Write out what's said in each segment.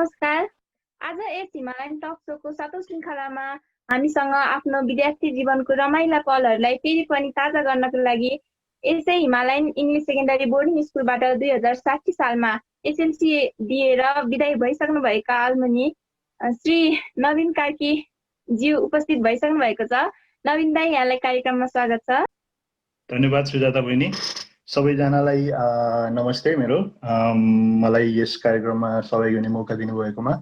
नमस्कार। आज यस Himalayan talk सोको 7औं श्रृङ्खलामा हामीसँग आफ्नो विद्यार्थी जीवनको रमाइला पलहरूलाई फेरि पनि ताजा गर्नको लागि यसै हिमालयन इङ्ग्लिस सेकेन्डरी बोर्डिङ स्कुलबाट 2060 सालमा एसएलसी दिएर विदाई भइसक्नुभएका आल्मुनी श्री नवीन कार्की ज्यू उपस्थित भइसक्नु भएको छ। नवीन दाई, यहाँलाई कार्यक्रममा स्वागत छ। धन्यवाद सुजाता बहिनी। सबैजनालाई नमस्ते। मलाई यस कार्यक्रममा सहयोग गर्ने मौका दिनुभएकोमा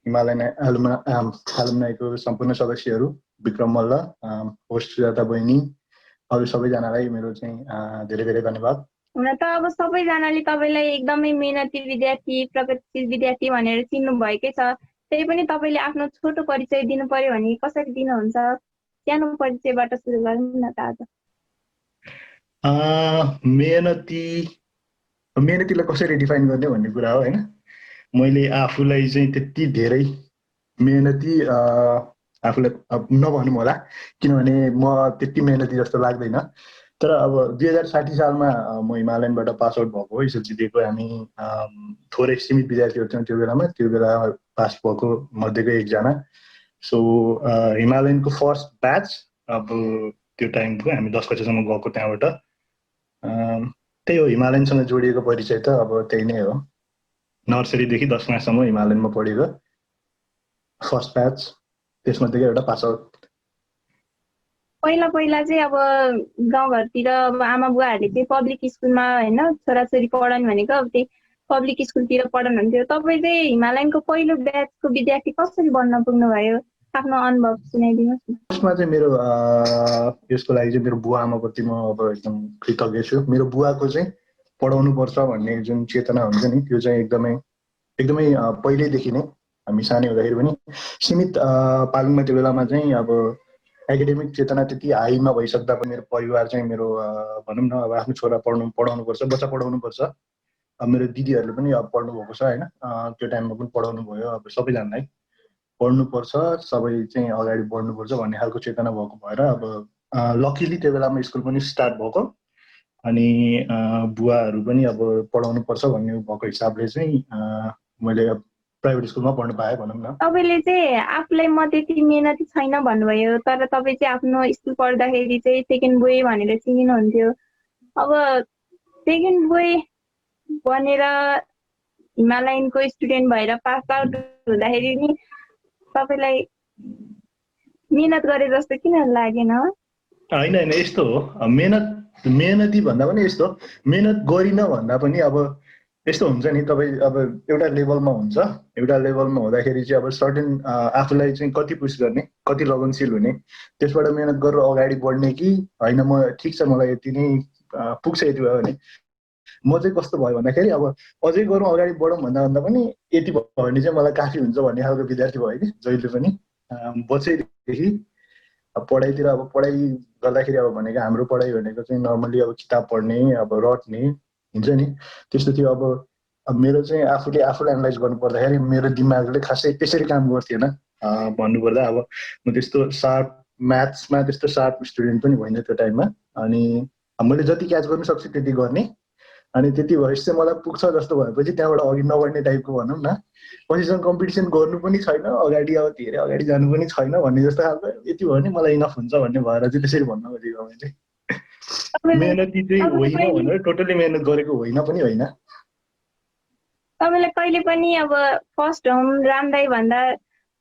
हिमालयन एलुमनाईको सम्पूर्ण सदस्यहरू, विक्रम मल्ल, होस्ट सुजाता बहिनी, अरू सबैजनालाई मेरो चाहिँ धेरै धेरै धन्यवाद। हुन त अब सबैजनाले तपाईँलाई एकदमै मेहनती विद्यार्थी, प्रगतिशील विद्यार्थी भनेर चिन्नु भएकै छ। त्यही पनि तपाईँले आफ्नो छोटो परिचय दिनु पर्यो भने कसरी दिनुहुन्छ? सानो परिचयबाट सुरु गरौँ न त आज। मेहनतीलाई कसरी डिफाइन गर्ने भन्ने कुरा हो हैन। मैले आफूलाई चाहिँ त्यति धेरै मेहनती आफूलाई नभनौँ होला, किनभने म त्यति मेहनती जस्तो लाग्दैन। तर अब 2060 सालमा म हिमालयनबाट पास आउट भएको, एसएलसी दिएको हामी थोरै सीमित विद्यार्थीहरू थियौँ त्यो बेलामा। त्यो बेला पास भएको मध्येको एकजना। सो हिमालयनको फर्स्ट ब्याच, अब त्यो टाइमको हामी 10 कक्षासम्म गएको त्यहाँबाट। त्यही हो, हिमालयनसँग जोडिएको परिचय त अब त्यही नै हो। नर्सरीदेखि 10 क्लाससम्म हिमालयनमा पढेको, फर्स्ट ब्याच, त्यसमध्येको एउटा पास आउट। पहिला चाहिँ अब गाउँघरतिर आमा बुवाहरूले चाहिँ पब्लिक स्कुलमा होइन छोराछोरी पढाउनु भनेको अब त्यही पब्लिक स्कुलतिर पढाउनुहुन्थ्यो। तपाईँ चाहिँ हिमालयनको पहिलो ब्याचको विद्यार्थी कसरी बन्न पुग्नुभयो? आफ्नो अनुभव सुनाइदिनुहोस् न। यसमा चाहिँ मेरो यसको लागि चाहिँ मेरो बुवा आमाप्रति म अब एकदम कृतज्ञ छु। मेरो बुवाको चाहिँ पढाउनु पर्छ भन्ने जुन चेतना हुन्छ नि, त्यो चाहिँ एकदमै पहिल्यैदेखि नै, हामी सानै हुँदाखेरि पनि सीमित पालुङमा त्यो बेलामा चाहिँ अब एकाडेमिक चेतना त्यति हाईमा भइसक्दा पनि मेरो परिवार चाहिँ मेरो भनौँ न अब आफ्नो छोरा पढाउनु पर्छ, बच्चा पढाउनु पर्छ। अब मेरो दिदीहरूले पनि अब पढ्नु भएको छ होइन, त्यो टाइममा पनि पढाउनु भयो। अब सबैजनालाई पढ्नुपर्छ, सबै चाहिँ अगाडि बढ्नुपर्छ भन्ने खालको चेतना भएको भएर अब लकिली त्यो बेलामा स्कुल पनि स्टार्ट भएको, अनि बुवाहरू पनि अब पढाउनु पर्छ भन्ने भएको हिसाबले चाहिँ मैले प्राइभेट स्कुलमा पढ्नु पाएँ भनौँ न। तपाईँले चाहिँ आफूलाई म त्यति मेहनती छैन भन्नुभयो, तर तपाईँ चाहिँ आफ्नो स्कुल पढ्दाखेरि चाहिँ सेकेन्ड बोय भनेर चिनिनुहुन्थ्यो। अब सेकेन्ड बोय भनेर हिमालयनको स्टुडेन्ट भएर पास आउट हुँदाखेरि नि तपाईँलाई मेहनत गरे जस्तो किन लागेन? होइन, यस्तो हो, मेहनती भन्दा पनि यस्तो, मेहनत गरिन भन्दा पनि अब यस्तो हुन्छ नि, तपाईँ अब एउटा लेभलमा हुन्छ, एउटा लेभलमा हुँदाखेरि चाहिँ अब सर्टेन आफूलाई चाहिँ कति पुस गर्ने, कति लगनशील हुने, त्यसबाट मेहनत गरेर अगाडि बढ्ने कि होइन म ठिक छ मलाई यति नै पुग्छ यति भयो भने। म चाहिँ कस्तो भयो भन्दाखेरि अब अझै गरौँ अगाडि बढौँ भन्दा पनि यति भयो भने चाहिँ मलाई काफी हुन्छ भन्ने खालको विद्यार्थी भयो कि जहिले पनि बच्चैदेखि। अब पढाइतिर अब पढाइ गर्दाखेरि अब भनेको हाम्रो पढाइ भनेको चाहिँ नर्मली अब किताब पढ्ने, अब रट्ने हुन्छ नि, त्यस्तो थियो। अब मेरो चाहिँ आफूलाई एनालाइज गर्नु पर्दाखेरि मेरो दिमागले खासै त्यसरी काम गर्थेन। भन्नुपर्दा अब म त्यस्तो सार्प म्याथ्समा त्यस्तो सार्प स्टुडेन्ट पनि होइन त्यो टाइममा। अनि मैले जति क्याच गर्नु सक्छु त्यति गर्ने, अनि त्यति भएपछि चाहिँ मलाई पुग्छ जस्तो भएपछि त्यहाँबाट अघि नबढ्ने टाइपको भनौँ न, पछिसँग कम्पिटिसन गर्नु पनि छैन, अगाडि अब धेरै अगाडि जानु पनि छैन भन्ने जस्तो खालको, यति भयो भने मलाई इनफ हुन्छ भन्ने भएर चाहिँ त्यसरी भन्न खोजेको मैले। मेहनती चाहिँ होइन भनेर टोटली मेहनत गरेको होइन पनि होइन। तपाईँलाई कहिले पनि अब फर्स्ट होम रामदाई भन्दा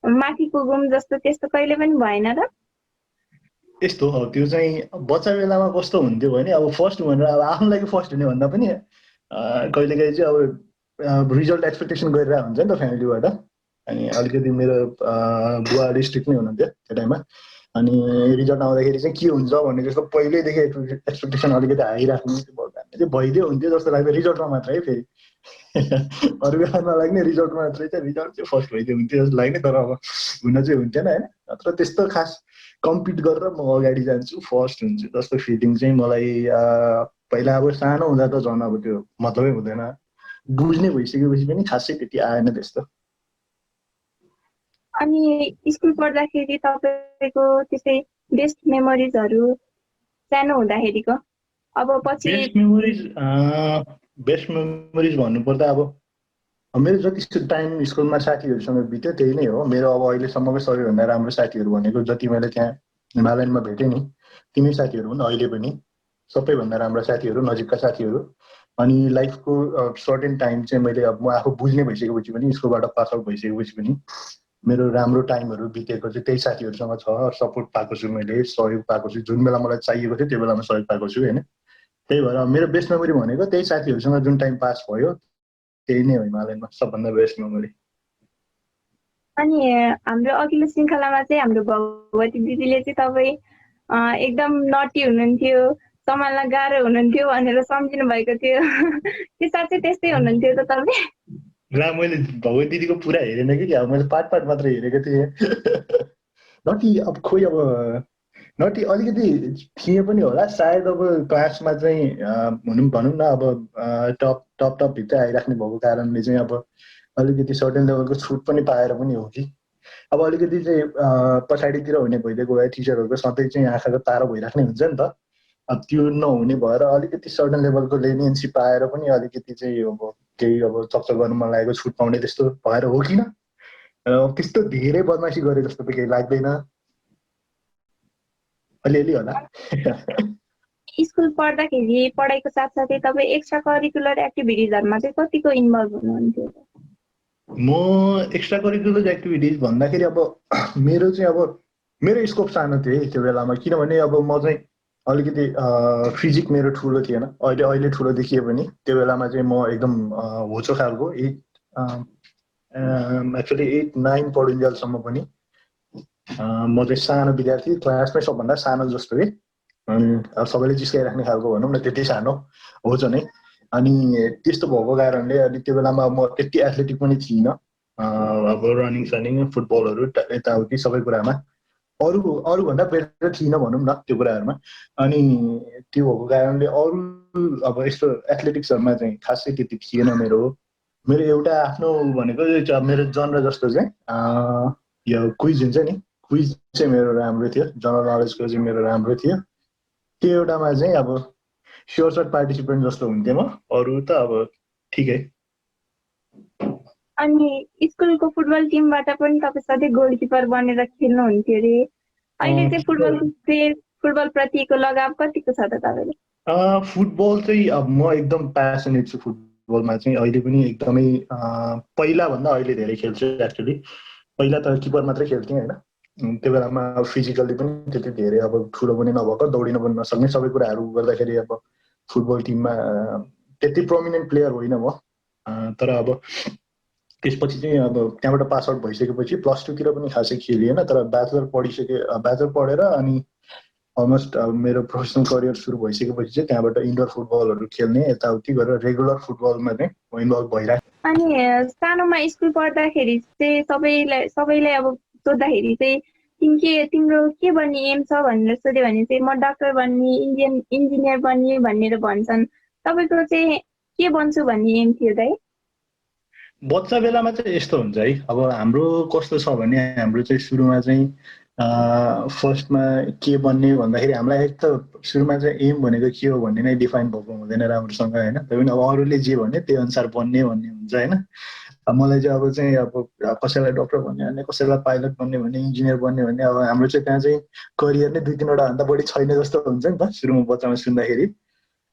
माथि पुगौँ जस्तो त्यस्तो कहिले पनि भएन र? यस्तो हो, त्यो चाहिँ बच्चा बेलामा कस्तो हुन्थ्यो भने अब फर्स्ट भनेर अब आफ्नो लागि फर्स्ट हुने भन्दा पनि कहिलेकाहीँ चाहिँ अब रिजल्ट एक्सपेक्टेसन गरिरहेको हुन्छ नि त फ्यामिलीबाट। अनि अलिकति मेरो बुवा डिस्ट्रिक्ट नै हुनुहुन्थ्यो त्यो टाइममा, अनि रिजल्ट आउँदाखेरि चाहिँ के हुन्छ भन्ने जस्तो पहिल्यैदेखि एक्सपेक्टेसन अलिकति हाई राख्नु चाहिँ भइदियो हुन्थ्यो जस्तो लाग्थ्यो। रिजल्टमा मात्रै है, फेरि अरू बेला नलाग्ने, रिजल्टमा मात्रै चाहिँ रिजल्ट चाहिँ फर्स्ट भइदियो हुन्थ्यो जस्तो लाग्ने, तर अब हुन चाहिँ हुन्थेन होइन। नत्र त्यस्तो खास कम्पिट गरेर म अगाडि जान्छु फर्स्ट हुन्छु जस्तो फिलिङ चाहिँ मलाई पहिला अब सानो हुँदा त झन् अब त्यो मतलबै हुँदैन, बुझ्ने भइसकेपछि पनि खासै त्यति आएन त्यस्तो। अनि स्कुल पढ्दाखेरि तपाईँको त्यसै बेस्ट मेमोरिजहरू सानो हुँदाखेरिको? अब पछि बेस्ट मेमोरिज भन्नुपर्दा अब मेरो जति टाइम स्कुलमा साथीहरूसँग बित्यो त्यही नै हो। मेरो अब अहिलेसम्मको सबैभन्दा राम्रो साथीहरू भनेको जति मैले त्यहाँ हिमालयनमा भेटेँ नि तिनै साथीहरू हुन् अहिले पनि। सबैभन्दा राम्रो साथीहरू, नजिकका साथीहरू। अनि लाइफको सर्टेन टाइम चाहिँ मैले अब म आफू बुझ्ने भइसकेपछि पनि, स्कुलबाट पास आउट भइसकेपछि पनि मेरो राम्रो टाइमहरू बितेको चाहिँ त्यही साथीहरूसँग छ। सपोर्ट पाएको छु मैले, सहयोग पाएको छु। जुन बेला मलाई चाहिएको थियो त्यो बेलामा सहयोग पाएको छु होइन। त्यही भएर मेरो बेस्ट मेमोरी भनेको त्यही साथीहरूसँग जुन टाइम पास भयो त्यही नै हो हिमालयमा सबभन्दा बेस्ट मेमोरी। अनि हाम्रो अघिल्लो श्रृङ्खलामा चाहिँ हाम्रो भगवती दिदीले चाहिँ तपाईँ एकदम नटी हुनुहुन्थ्यो, सम्हाल्न गाह्रो हुनुहुन्थ्यो भनेर सम्झिनु भएको थियो। के साँच्चै त्यस्तै हुनुहुन्थ्यो त तपाईँ? ला मैले भगवती दिदीको पुरा हेरेन कि अब मैले पार्ट मात्र हेरेको थिएँ। नटी अब खोइ अब नटी अलिकति थिए पनि होला सायद। अब क्लासमा चाहिँ भनौँ न अब टप भित्र आइराख्ने भएको कारणले चाहिँ अब अलिकति सर्टेन लेभलको छुट पनि पाएर पनि हो कि। अब अलिकति चाहिँ पछाडितिर हुने भइदिएको भए टिचरहरूको सधैँ चाहिँ आँखाको तारो भइराख्ने हुन्छ नि त। अब त्यो नहुने भएर अलिकति सर्टेन लेभलको लेनियन्सी पाएर पनि अलिकति चाहिँ अब केही अब चकचक गर्नु मन लागेको छुट पाउने त्यस्तो भएर हो किन। त्यस्तो धेरै बदमासी गरे जस्तो त केही लाग्दैन, अलिअलि होला। स्कुल पढ्दाखेरि पढाइको साथसाथै तपाईँ एक्स्ट्रा करिकुलर एक्टिभिटिजहरूमा चाहिँ कतिको इन्भल्भ हुनुहुन्थ्यो? म एक्स्ट्रा करिकुलर एक्टिभिटिज भन्दाखेरि अब मेरो चाहिँ अब मेरो स्कोप सानो थियो है त्यो बेलामा। किनभने अब म चाहिँ अलिकति फिजिक मेरो ठुलो थिएन। अहिले ठुलो देखिए पनि त्यो बेलामा चाहिँ म एकदम होचो खालको। एक्चुअली 8-9 पढुन्जेलसम्म पनि म चाहिँ सानो विद्यार्थी, क्लासमै सबभन्दा सानो जस्तो कि। अब सबैले जिस्काइराख्ने खालको भनौँ न, त्यति सानो होचो नै। अनि त्यस्तो भएको कारणले अनि त्यो बेलामा म त्यति एथलेटिक पनि थिइनँ। अब रनिङ सनिङ फुटबलहरू यताउति सबै कुरामा अरूभन्दा बेटर थिइनँ भनौँ न त्यो कुराहरूमा। अनि त्यो भएको कारणले अरू अब यस्तो एथलेटिक्सहरूमा चाहिँ खासै त्यति थिएन मेरो। मेरो एउटा आफ्नो भनेको मेरो जनर जस्तो चाहिँ यो क्विज हुन्छ नि, क्विज चाहिँ मेरो राम्रो थियो। जनरल नलेजको चाहिँ मेरो राम्रो थियो। त्यो एउटामा चाहिँ अब स्योर सर्ट पार्टिसिपेन्ट जस्तो हुन्थेँ म। अरू त अब ठिकै। अनि स्कुलको फुटबल टिमबाट पनि तपाईँ सधैँ गोलकिपर बनेर खेल्नुहुन्थ्यो अरे। अहिले चाहिँ फुटबल प्रतिको लगाव कतिको छ त तपाईँले? फुटबल चाहिँ अब म एकदम प्यासनेट छु फुटबलमा चाहिँ। अहिले पनि एकदमै पहिलाभन्दा अहिले धेरै खेल्छु एक्चुली। पहिला त किपर मात्रै खेल्थेँ होइन। त्यो बेलामा फिजिकल्ली पनि त्यति धेरै अब ठुलो पनि नभएको, दौडिन पनि नसक्ने, सबै कुराहरू गर्दाखेरि अब फुटबल टिममा त्यति प्रोमिनेन्ट प्लेयर होइन म। तर अब त्यसपछि चाहिँ अब त्यहाँबाट पास आउट भइसकेपछि +2तिर पनि खासै खेलिएन। तर ब्याचलर पढेर अनि अलमोस्ट अब मेरो प्रोफेसनल करियर सुरु भइसकेपछि चाहिँ त्यहाँबाट इन्डोर फुटबलहरू खेल्ने यताउति गरेर रेगुलर फुटबलमा चाहिँ इन्भल्भ भइरहेको। अनि सानोमा स्कुल पढ्दाखेरि चाहिँ सबैलाई अब सोद्धाखेरि चाहिँ तिम्रो के बन्ने एम छ भनेर सोध्यो भने चाहिँ म डाक्टर बन्ने, इन्जिनियर बन्ने भनेर भन्छन्। तपाईँको चाहिँ के बन्छु भन्ने एम थियो दाइ? बच्चा बेलामा चाहिँ यस्तो हुन्छ है। अब हाम्रो कस्तो छ भने हाम्रो चाहिँ सुरुमा चाहिँ फर्स्टमा के बन्ने भन्दाखेरि हामीलाई एक त सुरुमा चाहिँ एम भनेको के हो भन्ने नै डिफाइन भएको हुँदैन राम्रोसँग होइन। त्यही पनि अब अरूले जे भन्ने त्यही अनुसार बन्ने भन्ने हुन्छ होइन। मलाई चाहिँ अब कसैलाई डक्टर भन्ने भने, कसैलाई पाइलट बन्ने भने, इन्जिनियर बन्ने भने, अब हाम्रो चाहिँ त्यहाँ चाहिँ करियर नै 2-3वटा भन्दा बढी छैन जस्तो हुन्छ नि त सुरुमा बच्चामा सुन्दाखेरि।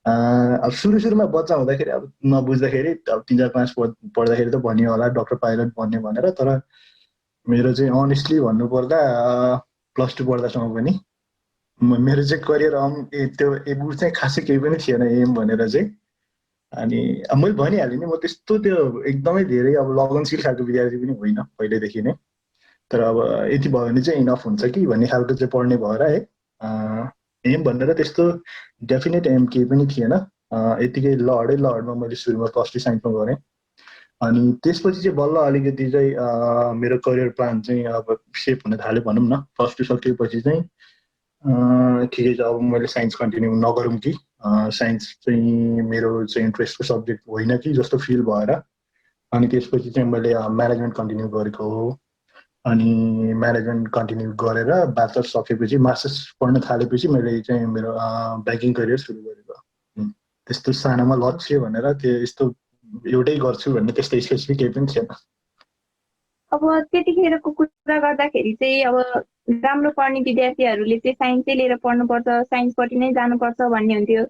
अब सुरुमा बच्चा हुँदाखेरि अब नबुझ्दाखेरि अब 3-4 क्लास पढ्दाखेरि त भनियो होला डक्टर पाइलट बन्ने भनेर। तर मेरो चाहिँ अनेस्टली भन्नुपर्दा +2 पढ्दासम्म पनि मेरो चाहिँ करियर त्यो एबु चाहिँ खासै केही पनि थिएन एम भनेर चाहिँ। अनि अब मैले भनिहालेँ नि म त्यस्तो त्यो एकदमै धेरै अब लगनशील खालको विद्यार्थी पनि होइन पहिल्यैदेखि नै। तर अब यति भयो भने चाहिँ इनफ हुन्छ कि भन्ने खालको चाहिँ पढ्ने भएर है। एम भनेर त्यस्तो डेफिनेट एम केही पनि थिएन। यतिकै लहडमा मैले सुरुमा +2 साइन्समा गरेँ। अनि त्यसपछि चाहिँ बल्ल अलिकति चाहिँ मेरो करियर प्लान चाहिँ अब सेप हुन थाल्यो भनौँ न। +2 सकेपछि चाहिँ ठिकै छ अब मैले साइन्स कन्टिन्यू नगरौँ कि, साइन्स चाहिँ मेरो चाहिँ इन्ट्रेस्टको सब्जेक्ट होइन कि जस्तो फिल भएर अनि त्यसपछि चाहिँ मैले म्यानेजमेन्ट कन्टिन्यू गरेको हो। अनि म्यानेजमेन्ट कन्टिन्यू गरेर ब्याचलर सकेपछि मास्टर्स पढ्न थालेपछि मैले चाहिँ मेरो ब्याङ्किङ करियर सुरु गरेको। त्यस्तो सानोमा लक्ष्य भनेर त्यो यस्तो एउटै गर्छु भन्ने त्यस्तो स्पेसिफिक केही पनि थिएन। अब त्यतिखेरको कुरा गर्दाखेरि चाहिँ अब राम्रो पढ्ने विद्यार्थीहरूले चाहिँ साइन्सै लिएर पढ्नुपर्छ, साइन्सपट्टि नै जानुपर्छ भन्ने हुन्थ्यो।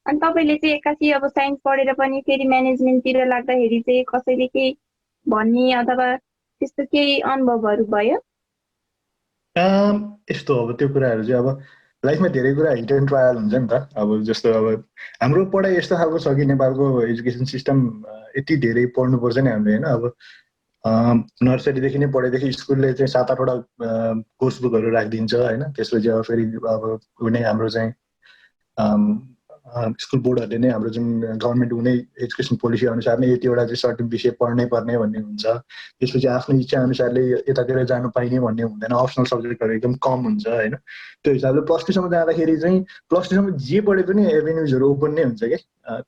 अनि तपाईँले चाहिँ एक्कासी अब साइन्स पढेर पनि फेरि म्यानेजमेन्टतिर लाग्दाखेरि चाहिँ कसैले केही भन्ने अथवा त्यस्तो केही अनुभवहरू भयो? यस्तो अब त्यो कुराहरू चाहिँ अब लाइफमा धेरै कुरा हिट एन्ड ट्रायल हुन्छ नि त। अब जस्तो अब हाम्रो पढाइ यस्तो खालको छ कि नेपालको एजुकेसन सिस्टम यति धेरै पढ्नुपर्छ नि हामीले होइन। अब नर्सरीदेखि नै पढेदेखि स्कुलले चाहिँ 7-8वटा कोर्स बुकहरू राखिदिन्छ होइन। त्यसपछि अब फेरि अब कुनै हाम्रो चाहिँ स्कुल बोर्डहरूले नै हाम्रो जुन गभर्मेन्ट हुने एजुकेसन पोलिसी अनुसार नै यतिवटा चाहिँ सर्टेन विषय पढ्नै पर्ने भन्ने हुन्छ। त्यसपछि आफ्नो इच्छा अनुसारले यतातिर जानु पाइने भन्ने हुँदैन, अप्सनल सब्जेक्टहरू एकदम कम हुन्छ होइन। त्यो हिसाबले प्लस टूसम्म जाँदाखेरि चाहिँ प्लस टूसम्म जे पढे पनि एभेन्युजहरू ओपन नै हुन्छ कि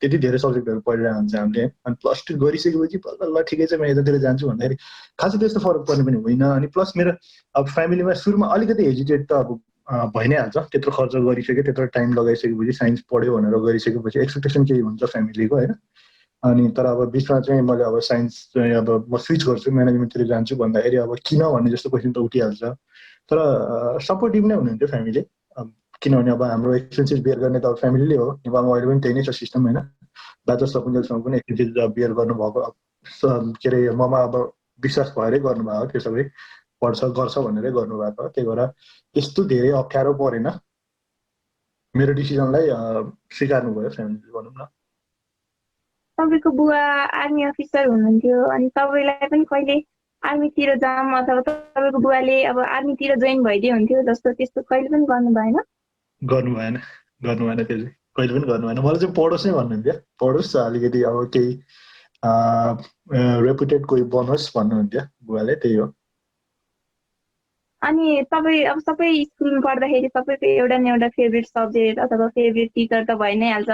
त्यति धेरै सब्जेक्टहरू पढिरहेको हुन्छ हामीले। अनि प्लस टू गरिसकेपछि ल ठिकै छ म यतातिर जान्छु भन्दाखेरि खासै त्यस्तो फरक पर्ने पनि होइन। अनि प्लस मेरो अब फ्यामिलीमा सुरुमा अलिकति हेजिटेट त अब भइ नै हाल्छ, त्यत्रो खर्च गरिसक्यो, त्यत्रो टाइम लगाइसकेपछि साइन्स पढ्यो भनेर गरिसकेपछि एक्सपेक्टेसन केही हुन्छ फ्यामिलीको होइन। अनि तर अब बिचमा चाहिँ मैले अब साइन्स चाहिँ अब म स्विच गर्छु म्यानेजमेन्टतिर जान्छु भन्दाखेरि अब किन भन्ने जस्तो क्वेसन त उठिहाल्छ। तर सपोर्टिभ नै हुनुहुन्थ्यो फ्यामिली, किनभने अब हाम्रो एक्सपेन्सेस बियर गर्ने त अब फ्यामिलीले हो। नेपालमा अहिले पनि त्यही नै छ सिस्टम होइन। दाजु सकुन्जेलसँग पनि एक्सपेन्सेस बियर गर्नुभएको के अरे ममा अब विश्वास भएरै गर्नुभएको त्यो सबै पढ्छ गर्छ भनेरै गर्नुभएको। त्यही भएर त्यस्तो धेरै अप्ठ्यारो परेन, मेरो डिसिजनलाई स्वीकार्नु भयो फ्यामिलीले भनौँ न। तपाईँको बुवा आर्मी अफिसर हुनुहुन्थ्यो अनि तपाईँलाई पनि कहिले आर्मीतिर जाऊँ अथवा तपाईँको बुवाले अब आर्मीतिर जोइन भइदियो हुन्थ्यो जस्तो त्यस्तो कहिले पनि गर्नु भएन? गर्नु भएन त्यो चाहिँ कहिले पनि गर्नु भएन। मलाई चाहिँ पढोस् नै भन्नुहुन्थ्यो, पढोस् अलिकति अब केही रेपुटेड कोही बनोस् भन्नुहुन्थ्यो बुवाले, त्यही हो। अनि तपाईँ अब सबै स्कुलमा पढ्दाखेरि तपाईँको एउटा न एउटा फेभरेट सब्जेक्ट अथवा फेभरेट टिचर त भइ नै हाल्छ।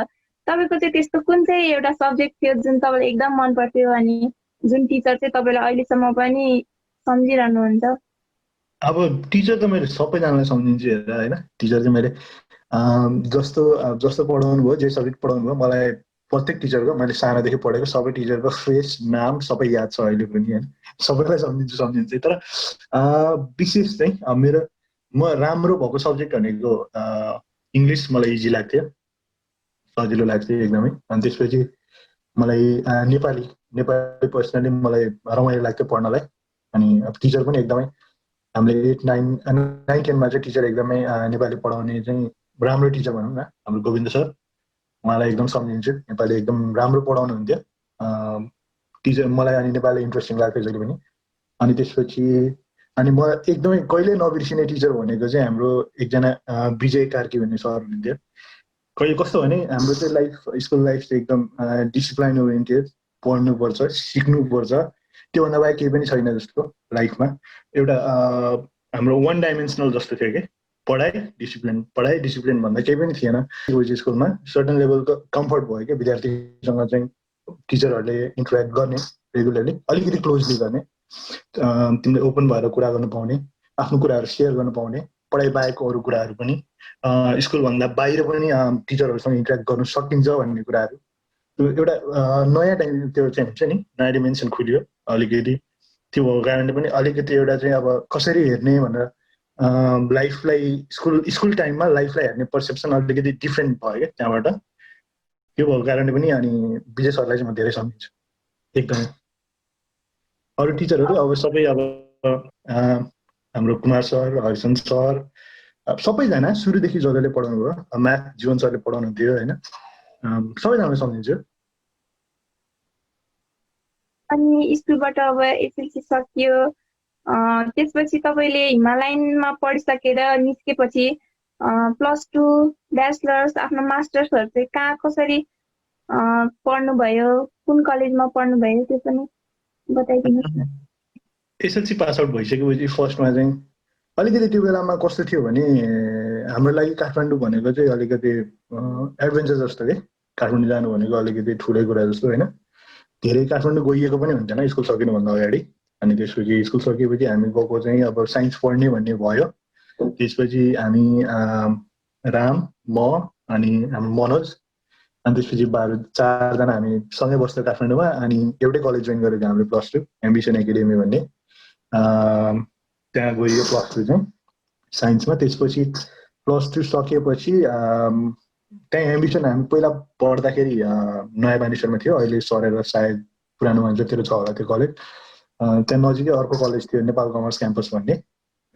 तपाईँको चाहिँ त्यस्तो कुन चाहिँ एउटा सब्जेक्ट थियो जुन तपाईँलाई एकदम मन पर्थ्यो अनि जुन टिचर चाहिँ तपाईँलाई अहिलेसम्म पनि सम्झिरहनुहुन्छ? अब टिचर त मैले सबैजनालाई सम्झिन्छु हेरेर होइन। टिचर चाहिँ मैले जस्तो पढाउनु भयो, जे सब्जेक्ट पढाउनु भयो, मलाई प्रत्येक टिचरको मैले सानोदेखि पढेको सबै टिचरको फेस नाम सबै याद छ अहिले पनि होइन। सबैलाई सम्झिन्छु। तर विशेष चाहिँ मेरो म राम्रो भएको सब्जेक्ट भनेको इङ्ग्लिस मलाई इजी लाग्थ्यो, सजिलो लाग्थ्यो एकदमै। अनि त्यसपछि मलाई नेपाली पर्सनली मलाई रमाइलो लाग्थ्यो पढ्नलाई। अनि अब टिचर पनि एकदमै हामीले 8, 9, 10मा चाहिँ टिचर एकदमै नेपाली पढाउने चाहिँ राम्रो टिचर भनौँ न, हाम्रो गोविन्द सर, उहाँलाई एकदम सम्झिन्छु। नेपाली एकदम राम्रो पढाउनुहुन्थ्यो टिचर मलाई। अनि नेपाली इन्ट्रेस्टिङ लाग्थ्यो जहिले पनि। अनि त्यसपछि अनि म एकदमै कहिले नबिर्सिने टिचर भनेको चाहिँ हाम्रो एकजना विजय कार्की भन्ने सर हुनुहुन्थ्यो। कहिले कस्तो भने हाम्रो चाहिँ स्कुल लाइफ चाहिँ एकदम डिसिप्लिन ओरिएन्टेड, पढ्नुपर्छ, सिक्नुपर्छ, त्योभन्दा बाहेक केही पनि छैन जस्तो लाइफमा। एउटा हाम्रो वान डाइमेन्सनल जस्तो थियो कि पढाइ डिसिप्लिन भन्दा केही पनि थिएन। स्कुलमा सर्टन लेभलको कम्फर्ट भयो कि विद्यार्थीसँग चाहिँ टिचरहरूले इन्टरेक्ट गर्ने, रेगुलरली अलिकति क्लोजली गर्ने, तिमीले ओपन भएर कुरा गर्नु पाउने, आफ्नो कुराहरू सेयर गर्नु पाउने, पढाइ बाहेकको अरू कुराहरू पनि स्कुलभन्दा बाहिर पनि टिचरहरूसँग इन्टरेक्ट गर्नु सकिन्छ भन्ने कुराहरू। त्यो एउटा नयाँ टाइम त्यो चाहिँ हुन्छ नि, नयाँ डिमेन्सन खुल्यो अलिकति। त्यो भएको कारणले पनि अलिकति एउटा चाहिँ अब कसरी हेर्ने भनेर लाइफलाई स्कुल टाइममा लाइफलाई हेर्ने पर्सेप्सन अलिकति डिफ्रेन्ट भयो क्या त्यहाँबाट। त्यो भएको कारणले पनि अनि विजय सरलाई चाहिँ म धेरै सम्झिन्छु एकदमै। अरू टिचरहरू अब सबै अब हाम्रो कुमार सर, हरिसन सर, सबैजना सुरुदेखि जसले पढाउनु भयो, म्याथ जीवन सरले पढाउनु थियो होइन, सबैजनालाई सम्झिन्छु। अनि स्कुलबाट अब एसएलसी सकियो, त्यसपछि तपाईँले हिमालयनमा पढिसकेर निस्केपछि +2, ब्याचलर्स, आफ्नो मास्टर्सहरू चाहिँ कहाँ कसरी पढ्नुभयो, कुन कलेजमा पढ्नुभयो त्यो पनि बताइदिनुहोस् न। एसएलसी पास आउट भइसकेपछि फर्स्टमा चाहिँ अलिकति त्यो बेलामा कस्तो थियो भने हाम्रो लागि काठमाडौँ भनेको चाहिँ अलिकति एडभेन्चर जस्तो कि, काठमाडौँ जानु भनेको अलिकति ठुलै कुरा जस्तो होइन। धेरै काठमाडौँ गइएको पनि हुन्थेन स्कुल सकिनुभन्दा अगाडि। अनि त्यसपछि स्कुल सकेपछि हामी गएको चाहिँ अब साइन्स पढ्ने भन्ने भयो। त्यसपछि हामी राम, म अनि हाम्रो मनोज अनि त्यसपछि 4जना हामी सँगै बस्थ्यौँ काठमाडौँमा अनि एउटै कलेज जोइन गरेको हामीले +2 एम्बिसन एकाडेमी भन्ने त्यहाँ गयो +2 चाहिँ साइन्समा। त्यसपछि +2 सकेपछि त्यहाँ एम्बिसन हामी पहिला पढ्दाखेरि नयाँ बानेश्वरमा थियो, अहिले सरेर सायद पुरानो मान्छेतिर छ होला त्यो कलेज। त्यहाँ नजिकै अर्को कलेज थियो नेपाल कमर्स क्याम्पस भन्ने,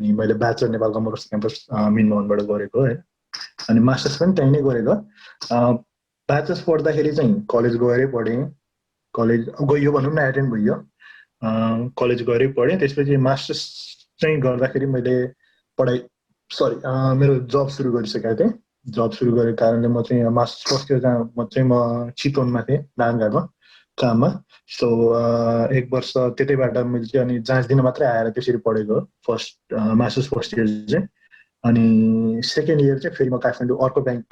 अनि मैले ब्याचलर नेपाल कमर्स क्याम्पस मिनमोहनबाट गरेको है। अनि मास्टर्स पनि त्यहीँ नै गरेको। ब्याचलर्स पढ्दाखेरि चाहिँ कलेज गएरै पढेँ, कलेज गयो भनौँ न एटेन्ड भयो, कलेज गएरै पढेँ। त्यसपछि मास्टर्स चाहिँ गर्दाखेरि मैले मेरो जब सुरु गरिसकेको थिएँ। जब सुरु गरेको कारणले म चाहिँ मास्टर्स फर्स्ट इयर जहाँ म चितवनमा थिएँ नारायणघाटमा काममा। सो 1 वर्ष त्यतैबाट मैले चाहिँ अनि जाँच दिन मात्रै आएर त्यसरी पढेको मास्टर्स फर्स्ट इयर चाहिँ। अनि सेकेन्ड इयर चाहिँ फेरि म काठमाडौँ अर्को ब्याङ्क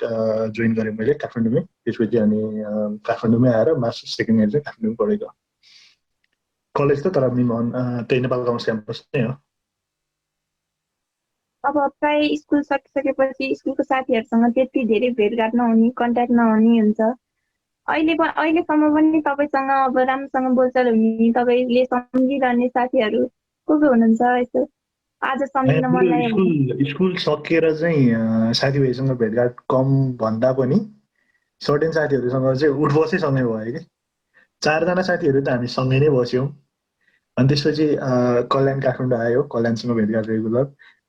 जोइन गरेँ मैले काठमाडौँमै। त्यसपछि अनि काठमाडौँमै आएर मास्टर्स सेकेन्ड इयर चाहिँ काठमाडौँ पढेको कलेज त, तर मिनमोहन त्यही नेपाल कमर्स क्याम्पस नै हो। अब प्राय स्कुल सकिसकेपछि स्कुलको साथीहरूसँग त्यति धेरै भेटघाट नहुने, कन्ट्याक्ट नहुने हुन्छ। अहिलेसम्म पनि तपाईँसँग अब राम्रोसँग बोलचाल हुने, तपाईँले सम्झिरहने साथीहरू को हुनुहुन्छ यसो आज सम्झिन मन लाग्यो? स्कुल सकेर चाहिँ साथीभाइसँग भेटघाट कम भन्दा पनि सर्टेन साथीहरूसँग चाहिँ उठबसै सँगै भयो कि। 4जना साथीहरू त हामी सँगै नै बस्यौँ। अनि त्यसपछि कल्याण काठमाडौँ आयो, कल्याणसँग भेटघाट रेगुलर।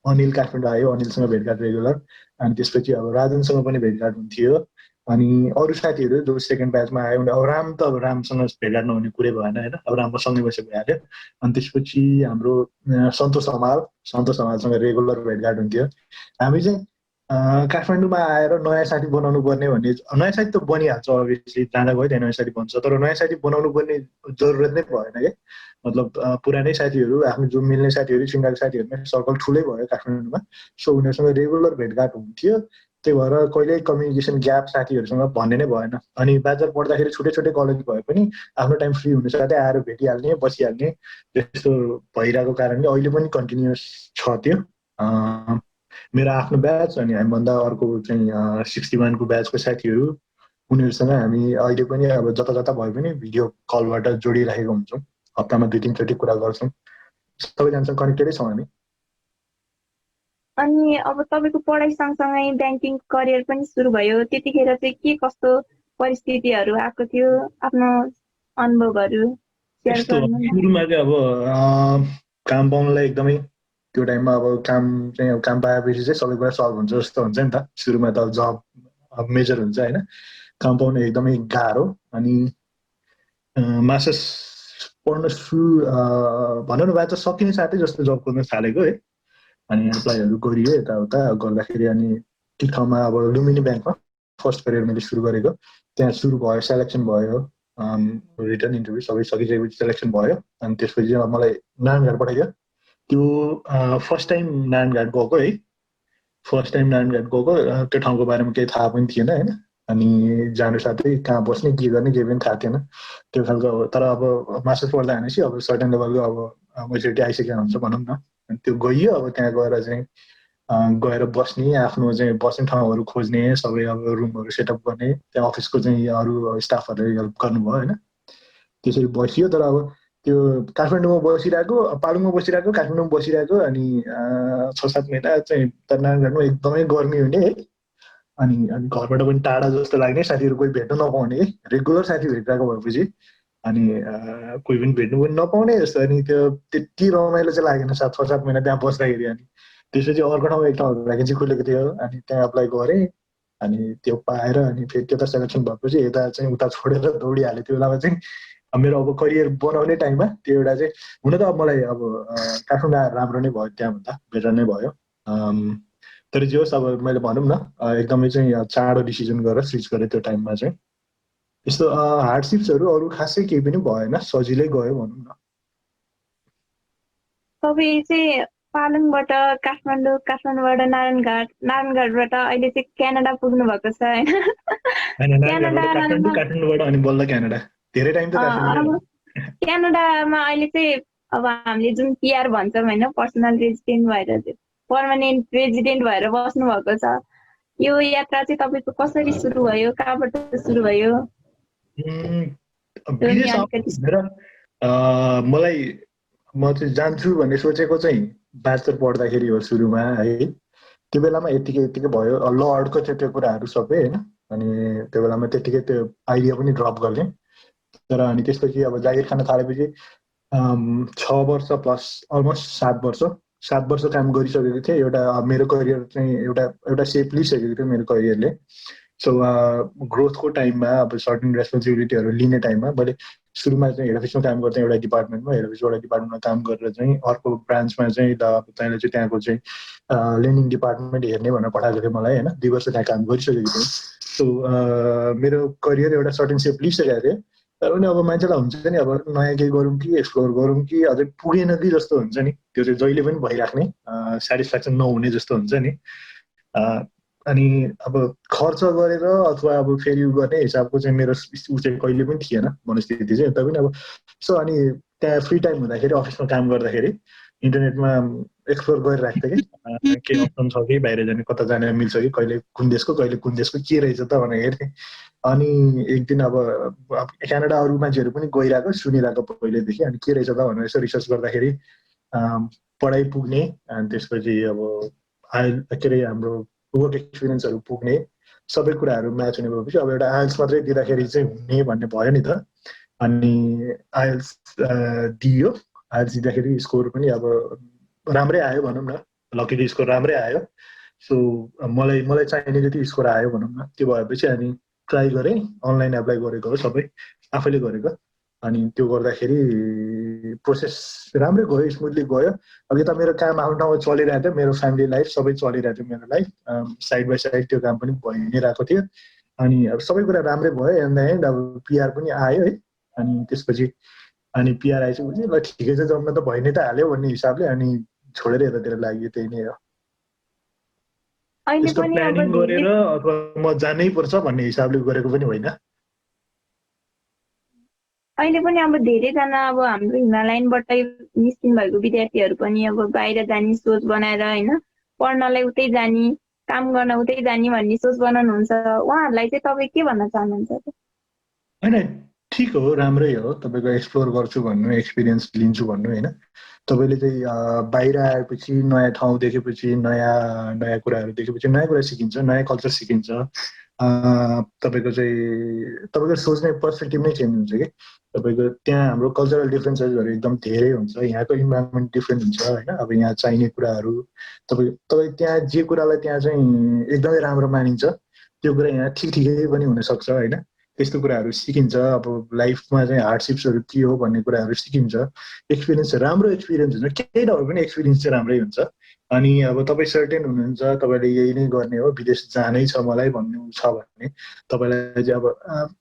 अनिल काठमाडौँ आयो, अनिलसँग भेटघाट रेगुलर। अनि त्यसपछि अब राजनसँग पनि भेटघाट हुन्थ्यो। अनि अरू साथीहरू जो सेकेन्ड ब्याचमा आयो भने अब रामसँग भेटघाट नहुने कुरै भएन होइन, अब राममा सँगै बसेर भइहाल्यो। अनि त्यसपछि हाम्रो सन्तोष हमालसँग रेगुलर भेटघाट हुन्थ्यो। हामी चाहिँ काठमाडौँमा आएर नयाँ साथी बनाउनु पर्ने भन्ने, नयाँ साथी त बनिहाल्छ अभियसली, जाँदा गयो त्यहाँ नयाँ साथी बन्छ, तर नयाँ साथी बनाउनु पर्ने जरुरत नै भएन क्या। मतलब पुरानै साथीहरू, आफ्नो जो मिल्ने साथीहरू, सिङ्गल साथीहरूमा सर्कल ठुलै भयो काठमाडौँमा। सो उनीहरूसँग रेगुलर भेटघाट हुन्थ्यो। त्यही भएर कहिल्यै कम्युनिकेसन ग्याप साथीहरूसँग भन्ने नै भएन। अनि ब्याचलर पढ्दाखेरि छुट्टै कलेज भए पनि आफ्नो टाइम फ्री हुनु साथै आएर भेटिहाल्ने, बसिहाल्ने, त्यस्तो भइरहेको कारणले अहिले पनि कन्टिन्युस छ त्यो। मेरो आफ्नो ब्याच अनि हामीभन्दा अर्को चाहिँ 61को ब्याचको साथीहरू, उनीहरूसँग हामी अहिले पनि अब जता भए पनि भिडियो कलबाट जोडिराखेको हुन्छौँ। हप्तामा 2-3 चोटि कुरा गर्छौँ। सबैजनासँग कनेक्टेडै छौँ हामी। अनि अब तपाईँको पढाइ सँगसँगै ब्याङ्किङ करियर पनि सुरु भयो, त्यतिखेर चाहिँ के कस्तो परिस्थितिहरू आएको थियो, आफ्नो अनुभवहरू सेयर गर्नु? सुरुमा चाहिँ अब काम पाउनलाई एकदमै त्यो टाइममा अब काम पाएपछि चाहिँ सबै कुरा सल्भ हुन्छ जस्तो हुन्छ नि त। सुरुमा त जब मेजर हुन्छ होइन, काम पाउनु एकदमै गाह्रो। अनि मास्टर्स पढ्न भनौँ न ब्याचलर सकिने साथै जस्तो जब खोज्न थालेको है। अनि एप्लाईहरू गरियो यताउता गर्दाखेरि अनि एक ठाउँमा अब लुम्बिनी ब्याङ्कमा फर्स्ट करियर मैले सुरु गरेको। त्यहाँ सुरु भयो, सेलेक्सन भयो, रिटर्न इन्टरभ्यू सबै सकिसकेपछि सेलेक्सन भयो। अनि त्यसपछि मलाई नारायणघाट पठाइयो। त्यो फर्स्ट टाइम नारायणघाट गएको है, फर्स्ट टाइम नारायणघाट गएको। त्यो ठाउँको बारेमा केही थाहा पनि थिएन होइन। अनि जानु साथै कहाँ बस्ने के गर्ने केही पनि थाहा थिएन त्यो खालको। तर अब मास्टर्स पढ्दा भनेपछि अब सर्टेन लेभलको अब मेच्युरिटी आइसकेको हुन्छ भनौँ न। त्यो गइयो, अब त्यहाँ गएर चाहिँ गएर बस्ने, आफ्नो चाहिँ बस्ने ठाउँहरू खोज्ने, सबै अब रुमहरू सेटअप गर्ने, त्यहाँ अफिसको चाहिँ अरू स्टाफहरूले हेल्प गर्नुभयो होइन। त्यसरी बसियो। तर अब त्यो काठमाडौँमा बसिरहेको, पालुङमा बसिरहेको, काठमाडौँमा बसिरहेको, अनि 6-7 महिना चाहिँ नारायणघाटमा एकदमै गर्मी हुने है। अनि घरबाट पनि टाढा जस्तो लाग्ने, साथीहरू कोही भेट्न नपाउने है, रेगुलर साथी भेटिरहेको भएपछि। अनि कोही पनि भेट्नु पनि नपाउने जस्तो। अनि त्यो त्यति रमाइलो चाहिँ लागेन 6-7 महिना त्यहाँ बस्दाखेरि। अनि त्यसपछि अर्को ठाउँमा एक ठाउँ भ्याकेन्सी खुलेको थियो, अनि त्यहाँ अप्लाई गरेँ। अनि त्यो पाएर अनि फेरि त्यता सेलेक्सन भएपछि यता चाहिँ उता छोडेर दौडिहालेँ। त्यो बेलामा चाहिँ मेरो अब करियर बनाउने टाइममा त्यो एउटा चाहिँ, हुन त अब मलाई अब काठमाडौँ राम्रो नै भयो, त्यहाँभन्दा बेटर नै भयो। तर जे होस्, अब मैले भनौँ न एकदमै चाहिँ चाँडो डिसिजन गरेर स्विच गरेँ त्यो टाइममा चाहिँ। यस्तो हार्डसिप्सहरू अरू खासै केही पनि भएन, सजिलै गयो भनौँ न। तपाईँ चाहिँ पालङबाट काठमाडौँ, काठमाडौँबाट नारायणघाटबाट अहिले चाहिँ क्यानाडा पुग्नु भएको छ होइन? काठमाडौँबाट अनि बल्ल क्यानाडा, धेरै टाइम त क्यानाडामा अहिले चाहिँ अब हामीले जुन पिआर भन्छौँ होइन, पर्सनल रेजिडेन्ट भएर पर्मानेन्ट रेजिडेन्ट भएर बस्नु भएको छ। यो यात्रा चाहिँ तपाईँको कसरी सुरु भयो, कहाँबाट सुरु भयो, त्यो नि विदेश अलिकति। भनेर मलाई म चाहिँ जान्छु भन्ने सोचेको चाहिँ ब्याचलर पढ्दाखेरि हो सुरुमा है। त्यो बेलामा यतिकै यतिकै भयो, ल अड्को थियो त्यो कुराहरू सबै होइन। अनि त्यो बेलामा त्यतिकै त्यो आइडिया पनि ड्रप गर्ने। तर अनि त्यसपछि अब जागिर खान थालेपछि 6 वर्ष प्लस अलमोस्ट 7 वर्ष काम गरिसकेको थिएँ। एउटा मेरो करियर चाहिँ एउटा सेप लिइसकेको थियो मेरो करियरले। सो ग्रोथको टाइममा अब सर्टेन रेस्पोन्सिबिलिटीहरू लिने टाइममा मैले सुरुमा चाहिँ हेड अफिसमा काम गर्थेँ एउटा डिपार्टमेन्टमा। हेड अफिसबाट डिपार्टमेन्टमा काम गरेर चाहिँ अर्को ब्रान्चमा चाहिँ ल तैँले चाहिँ त्यहाँको चाहिँ लेन्डिङ डिपार्टमेन्ट हेर्ने भनेर पठाएको थियो मलाई होइन। 2 वर्ष त्यहाँ काम गरिसकेको थिएँ। सो मेरो करियर एउटा सर्टेन सेप लिइसकेको थिएँ। तर पनि अब मान्छेलाई हुन्छ नि अब नयाँ केही गरौँ कि एक्सप्लोर गरौँ कि अझै पुगेन कि जस्तो हुन्छ नि। त्यो चाहिँ जहिले पनि भइराख्ने, सेटिस्फ्याक्सन नहुने जस्तो हुन्छ नि। अनि अब खर्च गरेर अथवा अब फेरि उ गर्ने हिसाबको चाहिँ मेरो उ चाहिँ कहिले पनि थिएन मनस्थिति चाहिँ। तै पनि अब सो अनि त्यहाँ फ्री टाइम हुँदाखेरि अफिसमा काम गर्दाखेरि इन्टरनेटमा एक्सप्लोर गरिरहेको थिएँ कि के अप्सन छ कि बाहिर जाने, कता जाने मिल्छ कि, कहिले कुन देशको के रहेछ त भनेर हेर्थेँ। अनि एक दिन अब क्यानाडा अरू मान्छेहरू पनि गइरहेको सुनिरहेको पहिल्यैदेखि। अनि के रहेछ त भनेर यसो रिसर्च गर्दाखेरि पढाइ पुग्ने, अनि त्यसपछि अब के अरे हाम्रो वर्क एक्सपिरियन्सहरू पुग्ने, सबै कुराहरू म्याच हुने भएपछि अब एउटा आइएल्स मात्रै दिँदाखेरि चाहिँ हुने भन्ने भयो नि त। अनि आइएल्स दियो। आइएल्स दिँदाखेरि स्कोर पनि अब राम्रै आयो भनौँ न, लकिली स्कोर राम्रै आयो। सो मलाई चाहिने जति स्कोर आयो भनौँ न। त्यो भएपछि अनि ट्राई गरेँ, अनलाइन एप्लाई गरेको हो सबै आफैले गरेको। अनि त्यो गर्दाखेरि प्रोसेस राम्रै गयो, स्मुथली गयो। अब यता मेरो काम आफ्नो ठाउँमा चलिरहेको थियो, मेरो फ्यामिली लाइफ सबै चलिरहेको थियो, मेरो लाइफ साइड बाई साइड त्यो काम पनि भइ नै रहेको थियो। अनि अब सबै कुरा राम्रै भयो। एन्ड द एन्ड अब पिआर पनि आयो है। अनि त्यसपछि अनि पिआर आइसकेपछि ल ठिकै छ, जम्न त भइ नै त हाल्यो भन्ने हिसाबले अनि छोडेर यतातिर लाग्यो। त्यही नै हो। अहिले यस्तो पनि अब प्लानिङ धेरै गरेर अथवा म जानै पर्छ भन्ने हिसाबले गरेको पनि होइन। अहिले पनि अब धेरैजना अब हाम्रो हिमालयनबाटै निस्किनु भएको विद्यार्थीहरू पनि अब बाहिर जाने सोच बनाएर होइन, पढ्नलाई उतै जाने, काम गर्न उतै जाने भन्ने सोच बनाउनुहुन्छ। उहाँहरूलाई चाहिँ तपाईँ के भन्न चाहनुहुन्छ? होइन, ठिक हो, राम्रै हो। तपाईँको एक्सप्लोर गर्छु भन्नु, एक्सपिरियन्स लिन्छु भन्नु होइन। तपाईँले चाहिँ बाहिर आएपछि नयाँ ठाउँ देखेपछि, नयाँ नयाँ कुराहरू देखेपछि नयाँ कुरा सिकिन्छ, नयाँ कल्चर सिकिन्छ। तपाईँको चाहिँ तपाईँको सोच्ने पर्सपेक्टिभ नै चेन्ज हुन्छ कि। तपाईँको त्यहाँ हाम्रो कल्चरल डिफ्रेन्सेसहरू एकदम धेरै हुन्छ, यहाँको इन्भाइरोमेन्ट डिफ्रेन्ट हुन्छ होइन। अब यहाँ चाहिने कुराहरू तपाईँ त्यहाँ जे कुरालाई त्यहाँ चाहिँ एकदमै राम्रो मानिन्छ त्यो कुरा यहाँ ठिकै पनि हुनसक्छ होइन। त्यस्तो कुराहरू सिकिन्छ। अब लाइफमा चाहिँ हार्डसिप्सहरू के हो भन्ने कुराहरू सिकिन्छ। एक्सपिरियन्स राम्रो एक्सपिरियन्स हुन्छ, केही नभए पनि एक्सपिरियन्स चाहिँ राम्रै हुन्छ। अनि अब तपाईँ सर्टेन हुनुहुन्छ, तपाईँले यही नै गर्ने हो, विदेश जानै छ मलाई भन्नु छ भने तपाईँलाई चाहिँ अब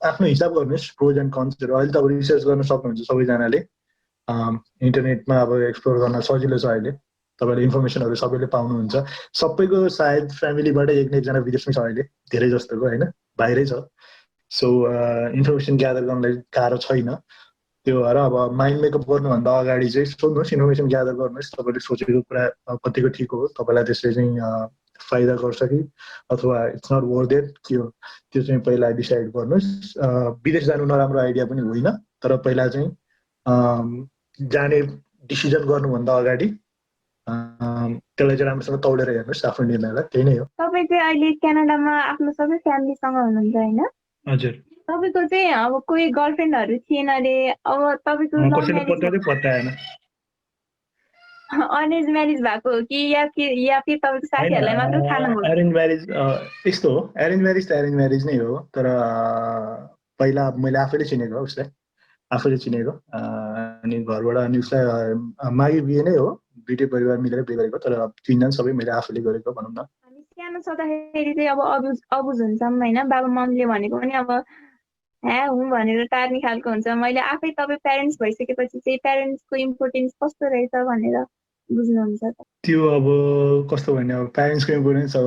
आफ्नो हिसाब गर्नुहोस्, प्रोज एन्ड कन्सहरू। अहिले त अब रिसर्च गर्न सक्नुहुन्छ सबैजनाले। इन्टरनेटमा अब एक्सप्लोर गर्न सजिलो छ अहिले। तपाईँले इन्फर्मेसनहरू सबैले पाउनुहुन्छ। सबैको सायद फ्यामिलीबाट एक न एकजना विदेशमै छ अहिले, धेरै जस्तोको होइन, बाहिरै छ। सो इन्फर्मेसन ग्यादर गर्नलाई गाह्रो छैन। त्यो भएर अब माइन्ड मेकअप गर्नुभन्दा अगाडि चाहिँ सोध्नुहोस्, इन्फर्मेसन ग्यादर गर्नुहोस्, तपाईँले सोचेको कुरा कतिको ठिक हो, तपाईँलाई त्यसले चाहिँ फाइदा गर्छ कि अथवा इट्स नट वर्थ इट के हो, त्यो चाहिँ पहिला डिसाइड गर्नुहोस्। विदेश जानु नराम्रो आइडिया पनि होइन, तर पहिला चाहिँ जाने डिसिजन गर्नुभन्दा अगाडि त्यसलाई चाहिँ राम्रोसँग तौलेर हेर्नुहोस् आफ्नो निर्णयलाई। त्यही नै हो। तपाईँ चाहिँ अहिले क्यानाडामा आफ्नो सबै फ्यामिलीसँग हुनुहुन्छ होइन? हजुर। तपाईँको चाहिँ अब कोही गर्लफ्रेन्डहरू थिएन अरे, अब तपाईँको लभ कसैले म्यारेज पत्याउँदै पत्याएन। अरेन्ज म्यारेज भएको हो कि या फिर तपाईँको साथीहरूलाई मात्र थाहा नभएको? एरेन्ज म्यारेज यस्तो हो, एरेन्ज म्यारेज त एरेन्ज म्यारेज नै हो। तर पहिला मैले आफैले चिनेको हो उसलाई, आफैले चिनेको। अनि घरबाट अनि उसलाई मागी बिहे नै हो, दुइटै परिवार मिलेर बिहे गरेको। तर चिन्जान सबै मैले आफैले गरेको भनौँ न। हामी सानो छँदाखेरि चाहिँ अब अबुझ हुन्छौँ होइन, बाबा मम्मीले भनेको पनि अब हुँ भनेर टार्ने खालको हुन्छ। मैले आफै तपाईँ प्यारेन्ट्स भइसकेपछि चाहिँ प्यारेन्ट्सको इम्पोर्टेन्स कस्तो रहेछ भनेर बुझ्नुहुन्छ त? त्यो अब कस्तो भने अब प्यारेन्ट्सको इम्पोर्टेन्स अब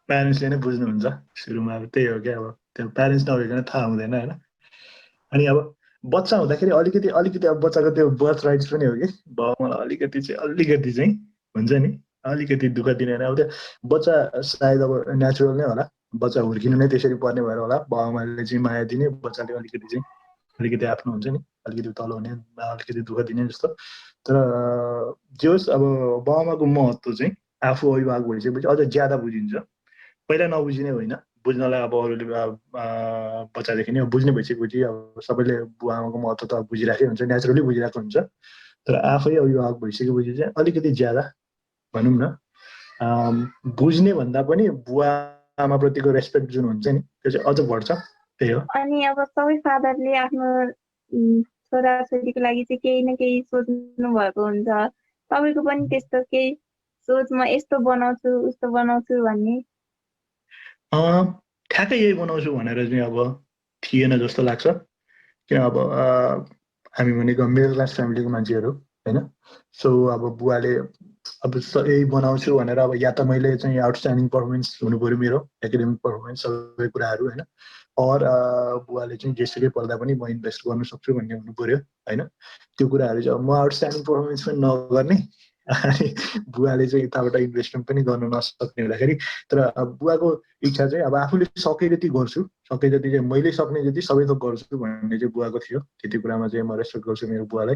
प्यारेन्ट्सले नै बुझ्नुहुन्छ सुरुमा। अब त्यही हो क्या, अब त्यो प्यारेन्ट्स नभइकन थाहा हुँदैन होइन। अनि अब बच्चा हुँदाखेरि अलिकति अब बच्चाको त्यो बर्थ राइट्स पनि हो कि बाउ मलाई अलिकति चाहिँ हुन्छ नि, अलिकति दुःख दिने होइन। अब त्यो बच्चा सायद अब नेचुरल नै होला, बच्चा हुर्किनु नै त्यसरी पर्ने भएर होला, बाबुआमाले चाहिँ माया दिने, बच्चाले अलिकति आफ्नो हुन्छ नि, अलिकति तल हुने, अलिकति दुःख दिने जस्तो। तर जे होस्, अब बाबुआमाको महत्त्व चाहिँ आफू अभिभावक भइसकेपछि अझ ज्यादा बुझिन्छ। पहिला नबुझिने होइन, बुझ्नलाई अब अरूले बच्चादेखि नै बुझ्ने भइसकेपछि अब सबैले बुवा आमाको महत्त्व त बुझिराखेकै हुन्छ, नेचुरली बुझिरहेको हुन्छ। तर आफै अभिभावक भइसकेपछि चाहिँ अलिकति ज्यादा भनौँ न, बुझ्ने भन्दा पनि बुवा आमाप्रतिको रेस्पेक्ट जुन हुन्छ नि त्यो चाहिँ अझ बढ्छ। त्यही हो। अनि अब सबै फादरले आफ्नो छोराछोरीको लागि चाहिँ केही न केही सोच्नु भएको हुन्छ। तपाईँको पनि त्यस्तो केही सोच, म यस्तो बनाउँछु उस्तो बनाउँछु भन्ने? ठ्याक्कै यही बनाउँछु भनेर चाहिँ अब थिएन जस्तो लाग्छ। किन अब हामी भनेको मिडल क्लास फ्यामिलीको मान्छेहरू होइन। सो अब बुवाले अब यही बनाउँछु भनेर अब या त मैले चाहिँ आउटस्ट्यान्डिङ पर्फर्मेन्स हुनु पऱ्यो, मेरो एकाडेमिक पर्फर्मेन्स सबै कुराहरू होइन, और बुवाले चाहिँ जेसुकै पर्दा पनि म इन्भेस्ट गर्न सक्छु भन्ने हुनु पऱ्यो होइन। त्यो कुराहरू चाहिँ अब म आउटस्ट्यान्डिङ पर्फर्मेन्स पनि नगर्ने अनि बुवाले चाहिँ यताबाट इन्भेस्टमेन्ट पनि गर्न नसक्ने हुँदाखेरि, तर बुवाको इच्छा चाहिँ अब आफूले सके जति गर्छु, सके जति चाहिँ मैले सक्ने जति सबै थोक गर्छु भन्ने चाहिँ बुवाको थियो। त्यति कुरामा चाहिँ म रेस्पेक्ट गर्छु मेरो बुवालाई।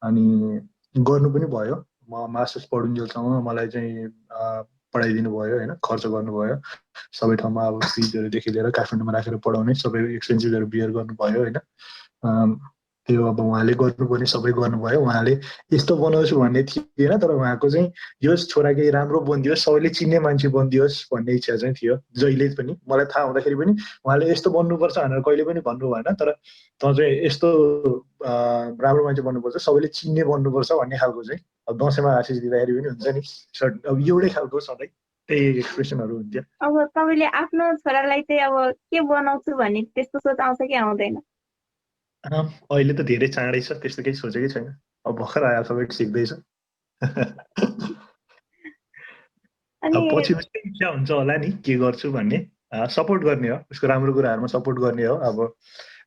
अनि गर्नु पनि भयो। म मास्टर्स पढुन्जेलसम्म मलाई चाहिँ पढाइदिनु भयो होइन, खर्च गर्नुभयो सबै ठाउँमा। अब फिजहरूदेखि लिएर काठमाडौँमा राखेर पढाउने सबै एक्सपेन्सिभहरू बियर गर्नुभयो होइन। त्यो अब उहाँले गर्नुपर्ने सबै गर्नुभयो। उहाँले यस्तो बनाउँछु भन्ने थिएन, तर उहाँको चाहिँ यो छोरा केही राम्रो बनिदियोस्, सबैले चिन्ने मान्छे बनिदियोस् भन्ने इच्छा चाहिँ थियो जहिले पनि। मलाई थाहा हुँदाखेरि पनि उहाँले यस्तो बन्नुपर्छ भनेर कहिले पनि भन्नु भएन, तर त चाहिँ यस्तो राम्रो मान्छे बन्नुपर्छ, सबैले चिन्ने बन्नुपर्छ भन्ने खालको चाहिँ अब दसैँमा आशिष दिँदाखेरि पनि हुन्छ नि, अब एउटै खालको सधैँ त्यही एक्सप्रेसनहरू हुन्थ्यो। अब तपाईँले आफ्नो छोरालाई चाहिँ अब के बनाउँछु भन्ने त्यस्तो सोच आउँछ कि आउँदैन? अहिले त धेरै चाँडै छ, त्यस्तो केही सोचेकै छैन। अब भर्खर अल्फाबेट सिक्दैछ। अनि पछि इच्छा हुन्छ होला नि के गर्छु भन्ने, सपोर्ट गर्ने हो, उसको राम्रो कुराहरूमा सपोर्ट गर्ने हो, अब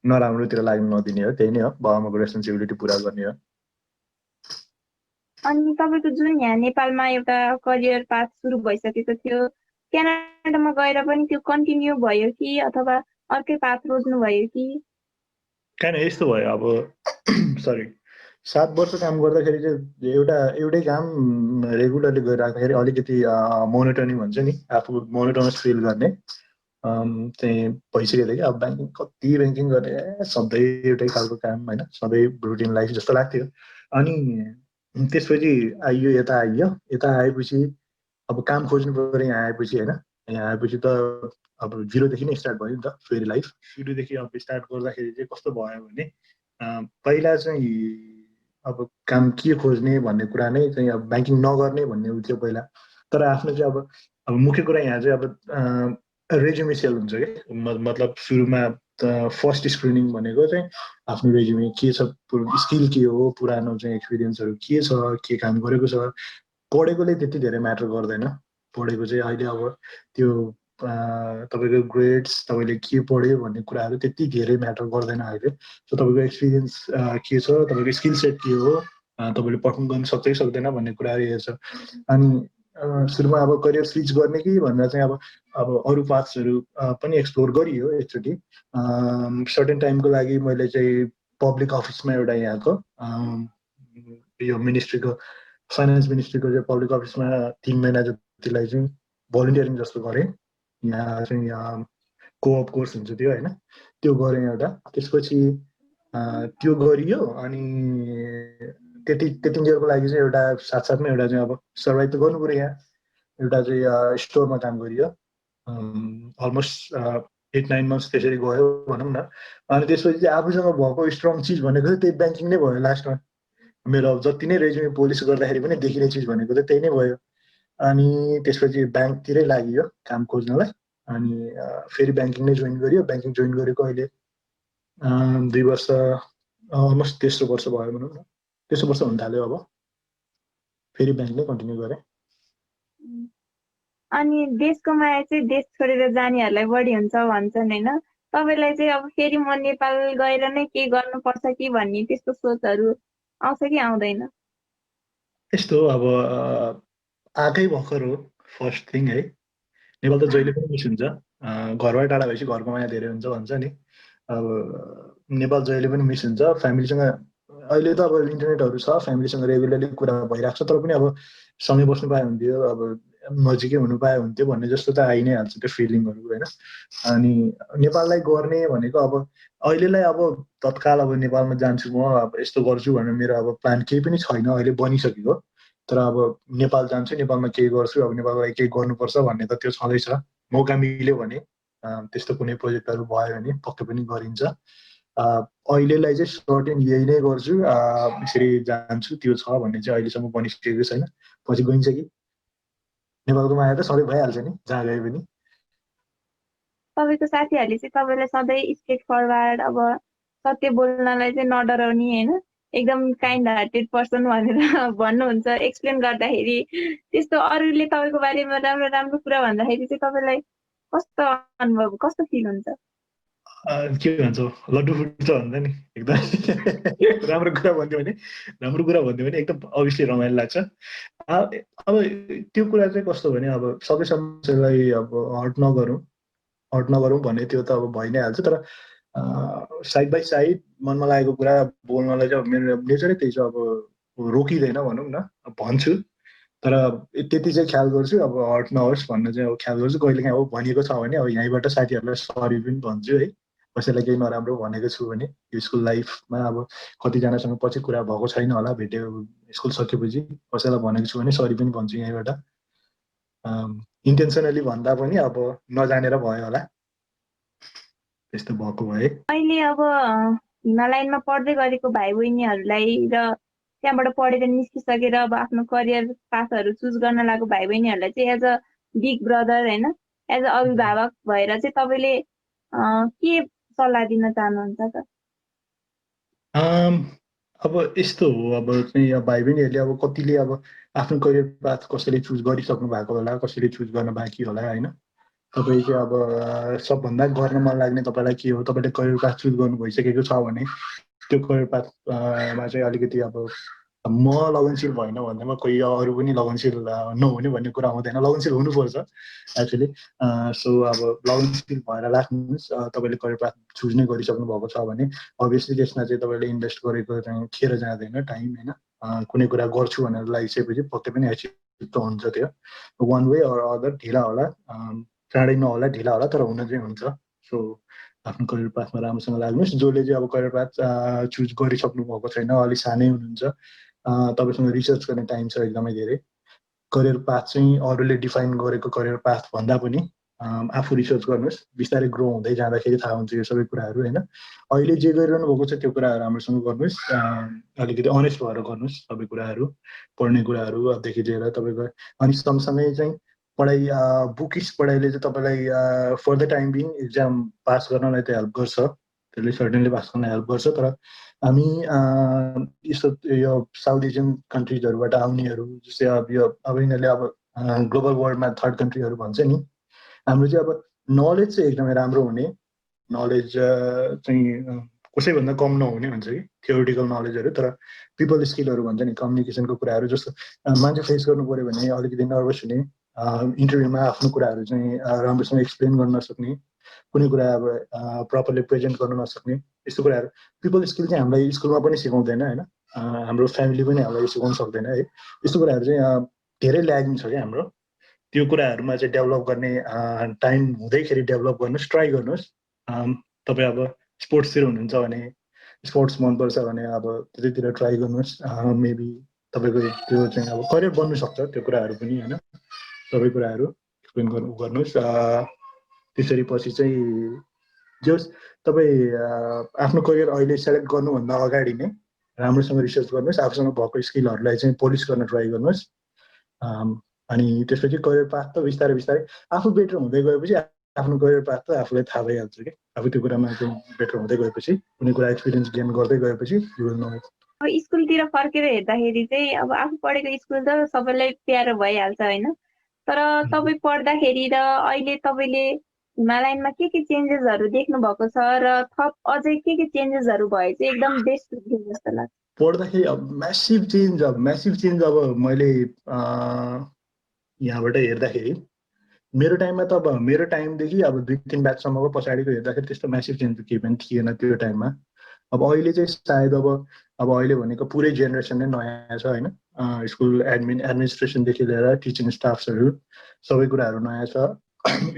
नराम्रोतिर लाग्नु नदिने हो। त्यही नै हो, बाबाआमाको रेस्पोन्सिबिलिटी पुरा गर्ने हो। अनि तपाईँको जुन यहाँ नेपालमा एउटा करियर पाथ सुरु भइसकेको थियो, क्यानाडामा गएर पनि त्यो कन्टिन्यू भयो कि अथवा अर्कै पाथ रोज्नु भयो कि? किन यस्तो भयो, अब सरी 7 वर्ष काम गर्दाखेरि चाहिँ एउटै काम रेगुलरली गरिराख्दाखेरि अलिकति मोनोटोनी भन्छ नि, आफू मोनोटोनस फिल गर्ने चाहिँ भइसकेको थियो कि। अब कति ब्याङ्किङ गर्ने, सधैँ एउटै खालको काम होइन, सधैँ रुटिन लाइफ जस्तो लाग्थ्यो। अनि त्यसपछि यता आएपछि अब काम खोज्नु पऱ्यो यहाँ आएपछि होइन। यहाँ आएपछि त अब जिरोदेखि नै स्टार्ट भयो नि त फेरि लाइफ। सुरुदेखि अब स्टार्ट गर्दाखेरि चाहिँ कस्तो भयो भने, पहिला चाहिँ अब काम के खोज्ने भन्ने कुरा नै चाहिँ अब ब्याङ्किङ नगर्ने भन्ने उ थियो पहिला। तर आफ्नो चाहिँ अब मुख्य कुरा यहाँ चाहिँ अब रेज्युमे सेल हुन्छ कि, मतलब सुरुमा फर्स्ट स्क्रिनिङ भनेको चाहिँ आफ्नो रेज्युमे के छ, स्किल के हो, पुरानो चाहिँ एक्सपिरियन्सहरू के छ, के काम गरेको छ। पढेकोले त्यति धेरै म्याटर गर्दैन। पढेको चाहिँ अहिले अब त्यो तपाईँको ग्रेड्स, तपाईँले के पढ्यो भन्ने कुराहरू त्यति धेरै म्याटर गर्दैन अहिले। सो तपाईँको एक्सपिरियन्स के छ, तपाईँको स्किल सेट के हो, तपाईँले पर्फर्म गर्न सक्छ कि सक्दैन भन्ने कुराहरू हेर्छ। अनि सुरुमा अब करियर स्विच गर्ने कि भनेर चाहिँ अब अरू पाथ्सहरू पनि एक्सप्लोर गरियो एकचोटि। सर्टेन टाइमको लागि मैले चाहिँ पब्लिक अफिसमा एउटा यहाँको यो मिनिस्ट्रीको, फाइनेन्स मिनिस्ट्रीको चाहिँ पब्लिक अफिसमा 3 महिना जतिलाई चाहिँ भलिन्टियरिङ जस्तो गरेँ। यहाँ चाहिँ कोअप कोर्स हुन्छ त्यो होइन, त्यो गरेँ एउटा। त्यसपछि त्यो गरियो अनि त्यतिन्जेलको लागि चाहिँ एउटा साथसाथमा एउटा चाहिँ अब सर्भाइभ त गर्नु पऱ्यो। यहाँ एउटा चाहिँ स्टोरमा काम गरियो, अलमोस्ट 8-9 मन्थ्स त्यसरी गयो भनौँ न। अनि त्यसपछि चाहिँ आफूसँग भएको स्ट्रङ चिज भनेको चाहिँ त्यही ब्याङ्किङ नै भयो लास्टमा। मेरो अब जति नै रेज्युमे पोलिस गर्दाखेरि पनि देखिने चिज भनेको चाहिँ त्यही नै भयो। अनि त्यसपछि ब्याङ्कतिरै लाग्यो काम खोज्नलाई। अनि फेरि ब्याङ्किङ नै जोइन गरियो। ब्याङ्किङ जोइन गरेको अहिले 2 वर्ष, अलमोस्ट तेस्रो वर्ष भयो भनौँ न, तेस्रो वर्ष हुन थाल्यो। अब फेरि ब्याङ्क नै कन्टिन्यू गरेँ। अनि देशको माया चाहिँ देश छोडेर जानेहरूलाई बढी हुन्छ भन्छन् होइन? तपाईँलाई चाहिँ अब फेरि म नेपाल गएर नै के गर्नुपर्छ कि भन्ने त्यस्तो सोचहरू आउँछ कि आउँदैन? यस्तो अब आएकै भर्खर हो फर्स्ट थिङ है। नेपाल त जहिले पनि मिस हुन्छ, घरबाट टाढा भएपछि घरको माया धेरै हुन्छ भन्छ नि। अब नेपाल जहिले पनि मिस हुन्छ फ्यामिलीसँग। अहिले त अब इन्टरनेटहरू छ, फ्यामिलीसँग रेगुलरली कुरा भइरहेको छ, तर पनि अब सँगै बस्नु पाए हुन्थ्यो, अब नजिकै हुनु पाए हुन्थ्यो भन्ने जस्तो त आइ नै हाल्छ त्यो फिलिङहरू होइन। अनि नेपाललाई गर्ने भनेको अब अहिलेलाई अब तत्काल अब नेपालमा जान्छु म, अब यस्तो गर्छु भनेर मेरो अब प्लान केही पनि छैन, अहिले बनिसकेको। तर अब नेपाल जान्छु, नेपालमा केही गर्छु, अब नेपाललाई केही गर्नुपर्छ भन्ने त त्यो छँदैछ। मौका मिल्यो भने त्यस्तो कुनै प्रोजेक्टहरू भयो भने पक्कै पनि गरिन्छ। अहिलेलाई चाहिँ सर्टेन यही नै गर्छु, यसरी जान्छु त्यो छ भन्ने चाहिँ अहिलेसम्म बनिसकेको छैन। पछि गइन्छ कि नेपालको माया त सधैँ भइहाल्छ नि जहाँ गए पनि। तपाईँको साथीहरूले चाहिँ तपाईँलाई सधैँ स्ट्रेट फरवार्ड, अब सत्य बोल्नलाई चाहिँ नडराउने होइन, एकदम काइन्ड हार्टेड पर्सन भनेर भन्नुहुन्छ एक्सप्लेन गर्दाखेरि। त्यस्तो अरूले तपाईँको बारेमा राम्रो राम्रो कुरा भन्दाखेरि चाहिँ तपाईँलाई कस्तो अनुभव, कस्तो फिल हुन्छ? के भन्छ लड्डु फुट्छ भन्छ नि एकदम राम्रो कुरा भन्यो भने, राम्रो कुरा भन्यो भने एकदम अभियसली रमाइलो लाग्छ। अब त्यो कुरा चाहिँ कस्तो भने अब सबै समस्यालाई अब हर्ट नगरौँ भन्ने त्यो त अब भइ नै हाल्छ। तर साइड बाई साइड मनमा लागेको कुरा बोल्नलाई चाहिँ अब मेरो नेचरै त्यही छ, अब रोकिँदैन भनौँ न, भन्छु। तर त्यति चाहिँ ख्याल गर्छु अब हर्ट नहोस् भन्ने चाहिँ अब ख्याल गर्छु। कहिलेकाहीँ अब भनिएको छ भने अब यहीँबाट साथीहरूलाई सरी पनि भन्छु है, कसैलाई केही नराम्रो भनेको छु भने। यो स्कुल लाइफमा अब कतिजनासँग पछि कुरा भएको छैन होला, भेट्यो स्कुल सकेपछि कसैलाई भनेको छु भने सरी पनि भन्छु यहीँबाट। इन्टेन्सनली भन्दा पनि अब नजानेर भयो होला, त्यस्तो भएको भए। अहिले अब हिमालयनमा पढ्दै गरेको भाइ बहिनीहरूलाई र त्यहाँबाट पढेर निस्किसकेर अब आफ्नो करियर पाथहरू चुज गर्न लागेको भाइ बहिनीहरूलाई चाहिँ एज अ बिग ब्रदर होइन, एज अ अभिभावक भएर चाहिँ तपाईँले के सल्लाह दिन चाहनुहुन्छ त? अब यस्तो हो, अब चाहिँ अब भाइ बहिनीहरूले अब कतिले अब आफ्नो करियर पाथ कसैले चुज गरिसक्नु भएको होला, कसैले चुज गर्न बाँकी होला होइन। तपाईँ चाहिँ अब सबभन्दा गर्न मन लाग्ने तपाईँलाई के हो, तपाईँले करियर पाथ चुज गर्नु भइसकेको छ भने त्यो करियर पाथमा चाहिँ अलिकति अब म लगनशील भएन भन्दैमा कोही अरू पनि लगनशील नहुने भन्ने कुरा हुँदैन, लगनशील हुनुपर्छ एक्चुली। सो अब लगनशील भएर राख्नुहोस्। तपाईँले करियर पाथ चुज नै गरिसक्नु भएको छ भने अभियसली त्यसमा चाहिँ तपाईँले इन्भेस्ट गरेको चाहिँ खेर जाँदैन टाइम होइन। कुनै कुरा गर्छु भनेर लागिसकेपछि पक्कै पनि एचिभ त हुन्छ त्यो, वान वे अर अदर, ढिला होला चाँडै नहोला, ढिला होला, तर हुन चाहिँ हुन्छ। सो आफ्नो करियर पाथमा राम्रोसँग लाग्नुहोस्। जसले चाहिँ अब करियर पाथ चुज गरिसक्नु भएको छैन, अलिक सानै हुनुहुन्छ, तपाईँसँग रिसर्च गर्ने टाइम छ एकदमै धेरै। करियर पाथ चाहिँ अरूले डिफाइन गरेको करियर पाथ भन्दा पनि आफू रिसर्च गर्नुहोस्। बिस्तारै ग्रो हुँदै जाँदाखेरि थाहा हुन्छ यो सबै कुराहरू होइन। अहिले जे गरिरहनु भएको छ त्यो कुराहरू राम्रोसँग गर्नुहोस्, अलिकति अनेस्ट भएर गर्नुहोस् सबै कुराहरू, पढ्ने कुराहरूदेखि लिएर तपाईँको। अनि सँगसँगै चाहिँ पढाइ, बुकिस पढाइले चाहिँ तपाईँलाई for the time being exam pass गर्नलाई त हेल्प गर्छ, त्यसले सर्टेनली पास गर्न हेल्प गर्छ। तर हामी यस्तो यो साउथ एसियन कन्ट्रिजहरूबाट आउनेहरू, जस्तै अब यिनीहरूले अब ग्लोबल वर्ल्डमा थर्ड कन्ट्रीहरू भन्छ नि, हाम्रो चाहिँ अब नलेज चाहिँ एकदमै राम्रो हुने, नलेज चाहिँ कसैभन्दा कम नहुने हुन्छ कि थियोरिटिकल नलेजहरू। तर पिपल स्किलहरू भन्छ नि, कम्युनिकेसनको कुराहरू, जस्तो मान्छे फेस गर्नु पऱ्यो भने अलिकति नर्भस हुने, इन्टरभ्यूमा आफ्नो कुराहरू चाहिँ राम्रोसँग एक्सप्लेन गर्न नसक्ने, कुनै कुरा अब प्रपरली प्रेजेन्ट गर्न नसक्ने, यस्तो कुराहरू पिपल स्किल चाहिँ हामीलाई स्कुलमा पनि सिकाउँदैन होइन। हाम्रो फ्यामिली पनि हामीलाई सिकाउनु सक्दैन है। यस्तो कुराहरू चाहिँ धेरै ल्यागिङ छ क्या हाम्रो। त्यो कुराहरूमा चाहिँ डेभलप गर्ने टाइम हुँदैखेरि डेभलप गर्नुहोस्, ट्राई गर्नुहोस्। तपाईँ अब स्पोर्ट्सतिर हुनुहुन्छ भने, स्पोर्ट्स मनपर्छ भने अब त्यतैतिर ट्राई गर्नुहोस्। मेबी तपाईँको त्यो चाहिँ अब करियर बन्नु सक्छ त्यो कुराहरू पनि होइन। सबै कुराहरू एक्सप्लेन गर्नुहोस्। त्यसरी पछि चाहिँ जस तपाईँ आफ्नो करियर अहिले सेलेक्ट गर्नुभन्दा अगाडि नै राम्रोसँग रिसर्च गर्नुहोस्, आफूसँग भएको स्किलहरूलाई चाहिँ पोलिस गर्न ट्राई गर्नुहोस्। अनि त्यसपछि करियर पाथ त बिस्तारै बिस्तारै आफू बेटर हुँदै गएपछि आफ्नो करियर पाथ त आफूलाई थाहा भइहाल्छ कि। आफू त्यो कुरामा चाहिँ बेटर हुँदै गएपछि, कुनै कुरा एक्सपिरियन्स गेन गर्दै गएपछि यु विल नो। अब स्कुलतिर फर्केर हेर्दाखेरि चाहिँ अब आफू पढेको स्कुल त सबैलाई प्यारो भइहाल्छ होइन, तर तपाईँ पढ्दाखेरि र अहिले तपाईँले हिमालयनमा के चेन्जेसहरू देख्नु भएको छ र थप अझै के चेन्जेसहरू भए चाहिँ एकदम बेस्ट हुन्थ्यो जस्तो लाग्छ? पढ्दाखेरि अब म्यासिभ चेन्ज, अब मैले यहाँबाट हेर्दाखेरि मेरो टाइममा त अब मेरो टाइमदेखि अब 2-3 ब्याचसम्मको पछाडिको हेर्दाखेरि त्यस्तो म्यासिभ चेन्ज केही पनि थिएन त्यो टाइममा। अब अहिले चाहिँ सायद अब अहिले भनेको पुरै जेनेरेसन नै नयाँ छ होइन। स्कुल एडमिनिस्ट्रेसनदेखि लिएर टिचिङ स्टाफ्सहरू सबै कुराहरू नयाँ छ।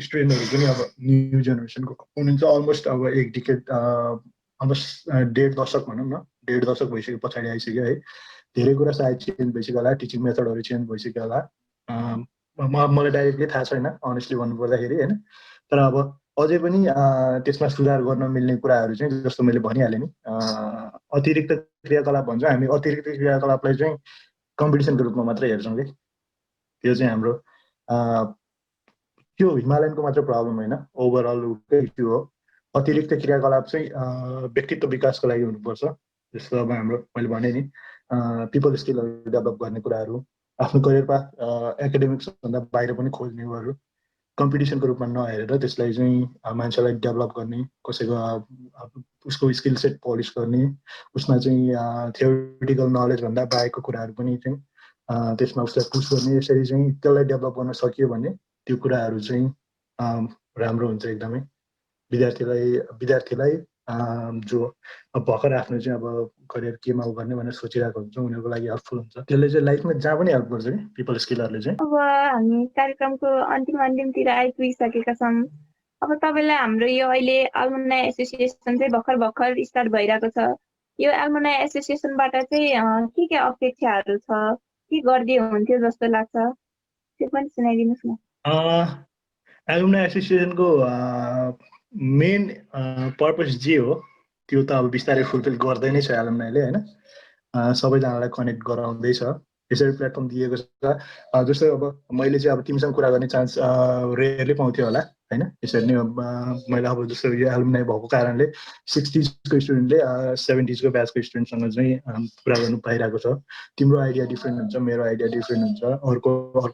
स्टुडेन्टहरू पनि अब न्यू जेनेरेसनको हुनुहुन्छ। अलमोस्ट अब एक डिकेड अलमोस्ट 1.5 दशक भनौँ न, 1.5 दशक भइसक्यो पछाडि आइसक्यो है। धेरै कुरा सायद चेन्ज भइसक्यो होला, टिचिङ मेथडहरू चेन्ज भइसक्यो होला। मलाई डाइरेक्टली थाहा छैन अनेस्टली भन्नुपर्दाखेरि होइन। तर अब अझै पनि त्यसमा सुधार गर्न मिल्ने कुराहरू चाहिँ जस्तो मैले भनिहालेँ नि, अतिरिक्त क्रियाकलाप भन्छ। हामी अतिरिक्त क्रियाकलापलाई चाहिँ कम्पिटिसनको रूपमा मात्रै हेर्छौँ कि त्यो चाहिँ हाम्रो त्यो हिमालयनको मात्र प्रब्लम होइन, ओभरअल इस्यु हो। अतिरिक्त क्रियाकलाप चाहिँ व्यक्तित्व विकासको लागि हुनुपर्छ। जस्तो अब हाम्रो मैले भने नि पिपल स्किलहरू डेभलप गर्ने कुराहरू, आफ्नो करियर पाथ एकाडेमिक्सभन्दा बाहिर पनि खोज्ने कुराहरू, कम्पिटिसनको रूपमा नहेरेर त्यसलाई चाहिँ मान्छेलाई डेभलप गर्ने, कसैको उसको स्किल सेट पोलिस गर्ने, उसमा चाहिँ थियोरिटिकल नलेजभन्दा बाहेकको कुराहरू पनि चाहिँ त्यसमा उसलाई पुस गर्ने, यसरी चाहिँ त्यसलाई डेभलप गर्न सकियो भने त्यो कुराहरू चाहिँ राम्रो हुन्छ एकदमै। विद्यार्थीलाई जो अब भर्खर आफ्नो चाहिँ अब करियर केमा गर्ने भनेर सोचिरहेको हुन्छ उनीहरूको लागि हेल्पफुल हुन्छ। त्यसले चाहिँ लाइफमा जहाँ पनि हेल्प गर्छ कि पिपल स्किलहरूले चाहिँ। अब हामी कार्यक्रमको अन्तिमतिर आइपुगिसकेका छौँ। अब तपाईँलाई हाम्रो यो अहिले एलुमनाई एसोसिएसन चाहिँ भर्खर स्टार्ट भइरहेको छ। यो एलुमनाई एसोसिएसनबाट चाहिँ के अपेक्षाहरू छ, के गर्दै हुन्थ्यो जस्तो लाग्छ, त्यो पनि सुनाइदिनुहोस् न। एलुमनाई एसोसिएसनको मेन पर्पस जे हो त्यो त अब बिस्तारै फुलफिल गर्दै नै छ एलुमनाईले होइन। सबैजनालाई कनेक्ट गराउँदैछ, यसरी प्लेटफर्म दिएको छ। जस्तै अब मैले चाहिँ अब तिमीसँग कुरा गर्ने चान्स रेयरली पाउँथ्यो होला होइन। यसरी नै मैले अब जस्तो यो एलुमनाई भएको कारणले 60sको स्टुडेन्टले 70sको ब्याचको स्टुडेन्टसँग चाहिँ कुरा गर्नु पाइरहेको छ। तिम्रो आइडिया डिफ्रेन्ट हुन्छ, मेरो आइडिया डिफ्रेन्ट हुन्छ, अर्को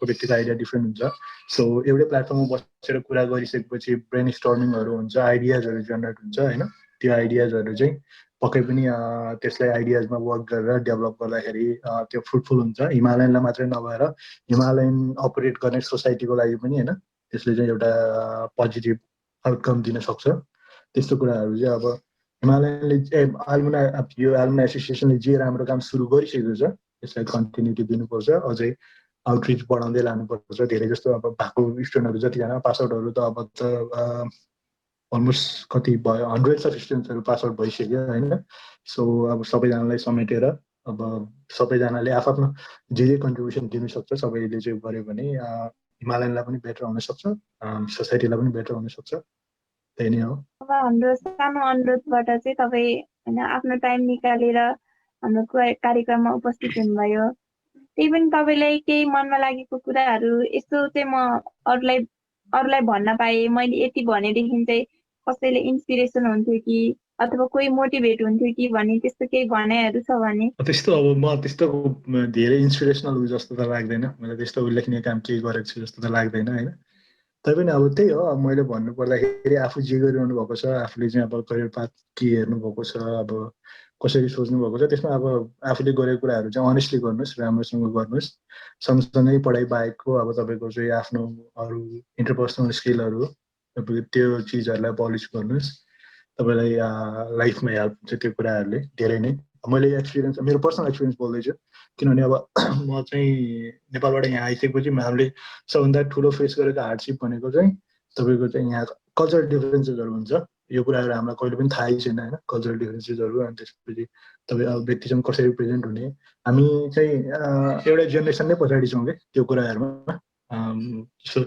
व्यक्तिको आइडिया डिफ्रेन्ट हुन्छ। सो एउटै प्लेटफर्ममा बसेर कुरा गरिसकेपछि ब्रेन स्टर्मिङहरू हुन्छ, आइडियाजहरू जेनेरेट हुन्छ होइन। त्यो आइडियाजहरू चाहिँ पक्कै पनि त्यसलाई आइडियाजमा वर्क गरेर डेभलप गर्दाखेरि त्यो फ्रुटफुल हुन्छ। हिमालयनलाई मात्रै नभएर हिमालयन अपरेट गर्ने सोसाइटीको लागि पनि होइन त्यसले चाहिँ एउटा पोजिटिभ आउटकम दिन सक्छ। त्यस्तो कुराहरू चाहिँ अब हिमालयनले यो एलुमनाई एसोसिएसनले जे राम्रो काम सुरु गरिसकेको छ त्यसलाई कन्टिन्युटी दिनुपर्छ, अझै आउटरिच बढाउँदै लानुपर्छ। धेरै जस्तो अब भएको स्टुडेन्टहरू जतिजना पासआउटहरू त अब त अलमोस्ट कति भयो, हन्ड्रेड्स अफ स्टुडेन्ट्सहरू पासआउट भइसक्यो होइन। सो अब सबैजनालाई समेटेर अब सबैजनाले आफ्नो जे कन्ट्रिब्युसन दिनु सक्छ सबैले चाहिँ गर्यो भने हिमालयनलाई पनि बेटर हुनसक्छ, सोसाइटीलाई पनि बेटर हुनसक्छ। त्यही नै हो। अब हाम्रो सानो अनुरोधबाट चाहिँ तपाईँ होइन आफ्नो टाइम निकालेर हाम्रो कार्यक्रममा उपस्थित हुनुभयो। त्यही पनि तपाईँलाई केही मनमा लागेको कुराहरू यस्तो चाहिँ म अरूलाई भन्न पाएँ, मैले यति भनेदेखि चाहिँ कसैले इन्सपिरेसन हुन्थ्यो कि अथवा कोही मोटिभेट हुन्थ्यो कि भन्ने त्यस्तो केही भनाइहरू छ भने? त्यस्तो अब म त्यस्तो धेरै इन्सपिरेसनल जस्तो त लाग्दैन, मैले त्यस्तो उल्लेखनीय काम केही गरेको छु जस्तो त लाग्दैन होइन। तैपनि अब त्यही हो, अब मैले भन्नु पर्दाखेरि आफू जे गरिरहनु भएको छ, आफूले चाहिँ अब करियर पाथ के हेर्नु भएको छ, अब कसरी सोच्नु भएको छ, त्यसमा अब आफूले गरेको कुराहरू चाहिँ अनेस्टली गर्नुहोस्, राम्रोसँग गर्नुहोस्। सँगसँगै पढाइ बाहेकको अब तपाईँको चाहिँ आफ्नो अरू इन्टरपर्सनल स्किलहरू तपाईँको त्यो चिजहरूलाई पलिस गर्नुहोस्। तपाईँलाई लाइफमा हेल्प हुन्छ त्यो कुराहरूले धेरै नै। मैले एक्सपिरियन्स, मेरो पर्सनल एक्सपिरियन्स बोल्दैछु, किनभने अब म चाहिँ नेपालबाट यहाँ आइसकेपछि हामीले सबभन्दा ठुलो फेस गरेको हार्डसिप भनेको चाहिँ तपाईँको चाहिँ यहाँ कल्चरल डिफरेन्सेसहरू हुन्छ। यो कुराहरू हामीलाई कहिले पनि थाहै छैन होइन, कल्चरल डिफरेन्सेसहरू। अनि त्यसपछि तपाईँ अब व्यक्तिसँग कसरी प्रेजेन्ट हुने, हामी चाहिँ एउटा जेनेरेसन नै पछाडि छौँ कि त्यो कुराहरूमा। सो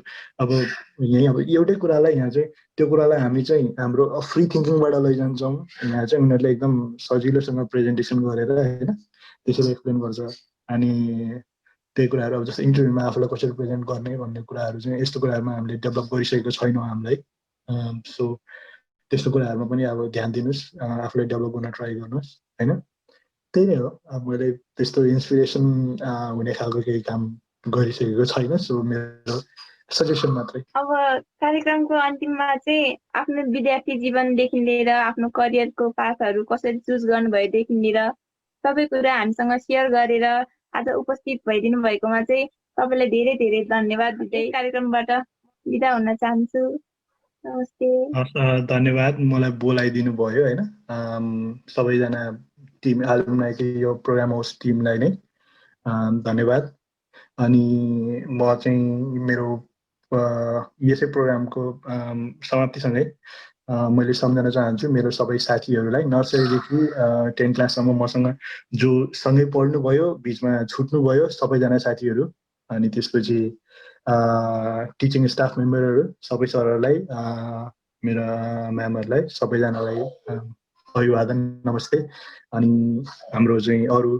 अब यहीँ अब एउटै कुरालाई यहाँ चाहिँ त्यो कुरालाई हामी चाहिँ हाम्रो फ्री थिङ्किङबाट लैजान्छौँ। यहाँ चाहिँ उनीहरूले एकदम सजिलोसँग प्रेजेन्टेसन गरेर होइन त्यसरी एक्सप्लेन गर्छ। अनि त्यही कुराहरू अब जस्तो इन्टरभ्यूमा आफूलाई कसरी प्रेजेन्ट गर्ने भन्ने कुराहरू चाहिँ यस्तो कुराहरूमा हामीले डेभलप गरिसकेको छैनौँ हामीलाई। सो त्यस्तो कुराहरूमा पनि अब ध्यान दिनुहोस्, आफूलाई डेभलप गर्न ट्राई गर्नुहोस् होइन। त्यही नै हो। अब मैले त्यस्तो इन्सपिरेसन हुने खालको केही काम गरिसकेको छैन, सो मेरो सजेसन मात्रै। अब कार्यक्रमको अन्तिममा चाहिँ आफ्नो विद्यार्थी जीवनदेखि लिएर आफ्नो करियरको पाथहरू कसरी चुज गर्नुभयोदेखि लिएर सबै कुरा हामीसँग सेयर गरेर आज उपस्थित भइदिनु भएकोमा चाहिँ तपाईँलाई धेरै धेरै धन्यवाद दिँदै कार्यक्रमबाट बिदा हुन चाहन्छु। नमस्ते। हस्, धन्यवाद मलाई बोलाइदिनु भयो होइन, सबैजना टिम एलुमनाईको यो प्रोग्राम होस्ट टिमलाई नै धन्यवाद। अनि म चाहिँ मेरो यसै प्रोग्रामको समाप्तिसँगै मैले सम्झन चाहन्छु मेरो सबै साथीहरूलाई, नर्सरीदेखि 10 क्लाससम्म मसँग जो सँगै पढ्नुभयो, बिचमा छुट्नुभयो सबैजना साथीहरू, अनि त्यसपछि टिचिङ स्टाफ मेम्बरहरू सबै सरहरूलाई, मेरा म्यामहरूलाई, सबैजनालाई अभिवादन, नमस्ते। अनि हाम्रो चाहिँ अरू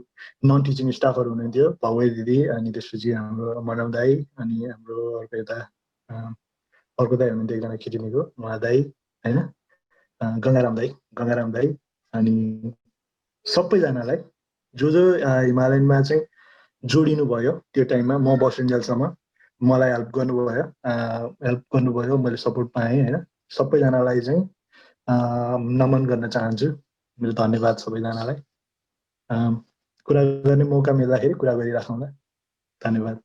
नन टिचिङ स्टाफहरू हुनुहुन्थ्यो, भव्य दिदी, अनि त्यसपछि हाम्रो मनम दाई, अनि हाम्रो अर्को दाई हुनुहुन्थ्यो एकजना खिचिनीको, उहाँ दाई होइन, गङ्गाराम दाई, अनि सबैजनालाई जो हिमालयनमा चाहिँ जोडिनु भयो त्यो टाइममा म बसुन्जेलसम्म मलाई हेल्प गर्नुभयो, मैले सपोर्ट पाएँ होइन, सबैजनालाई चाहिँ नमन गर्न चाहन्छु। मेरो धन्यवाद सबैजनालाई। कुरा गर्ने मौका मिल्दाखेरि कुरा गरिराखौँला। धन्यवाद।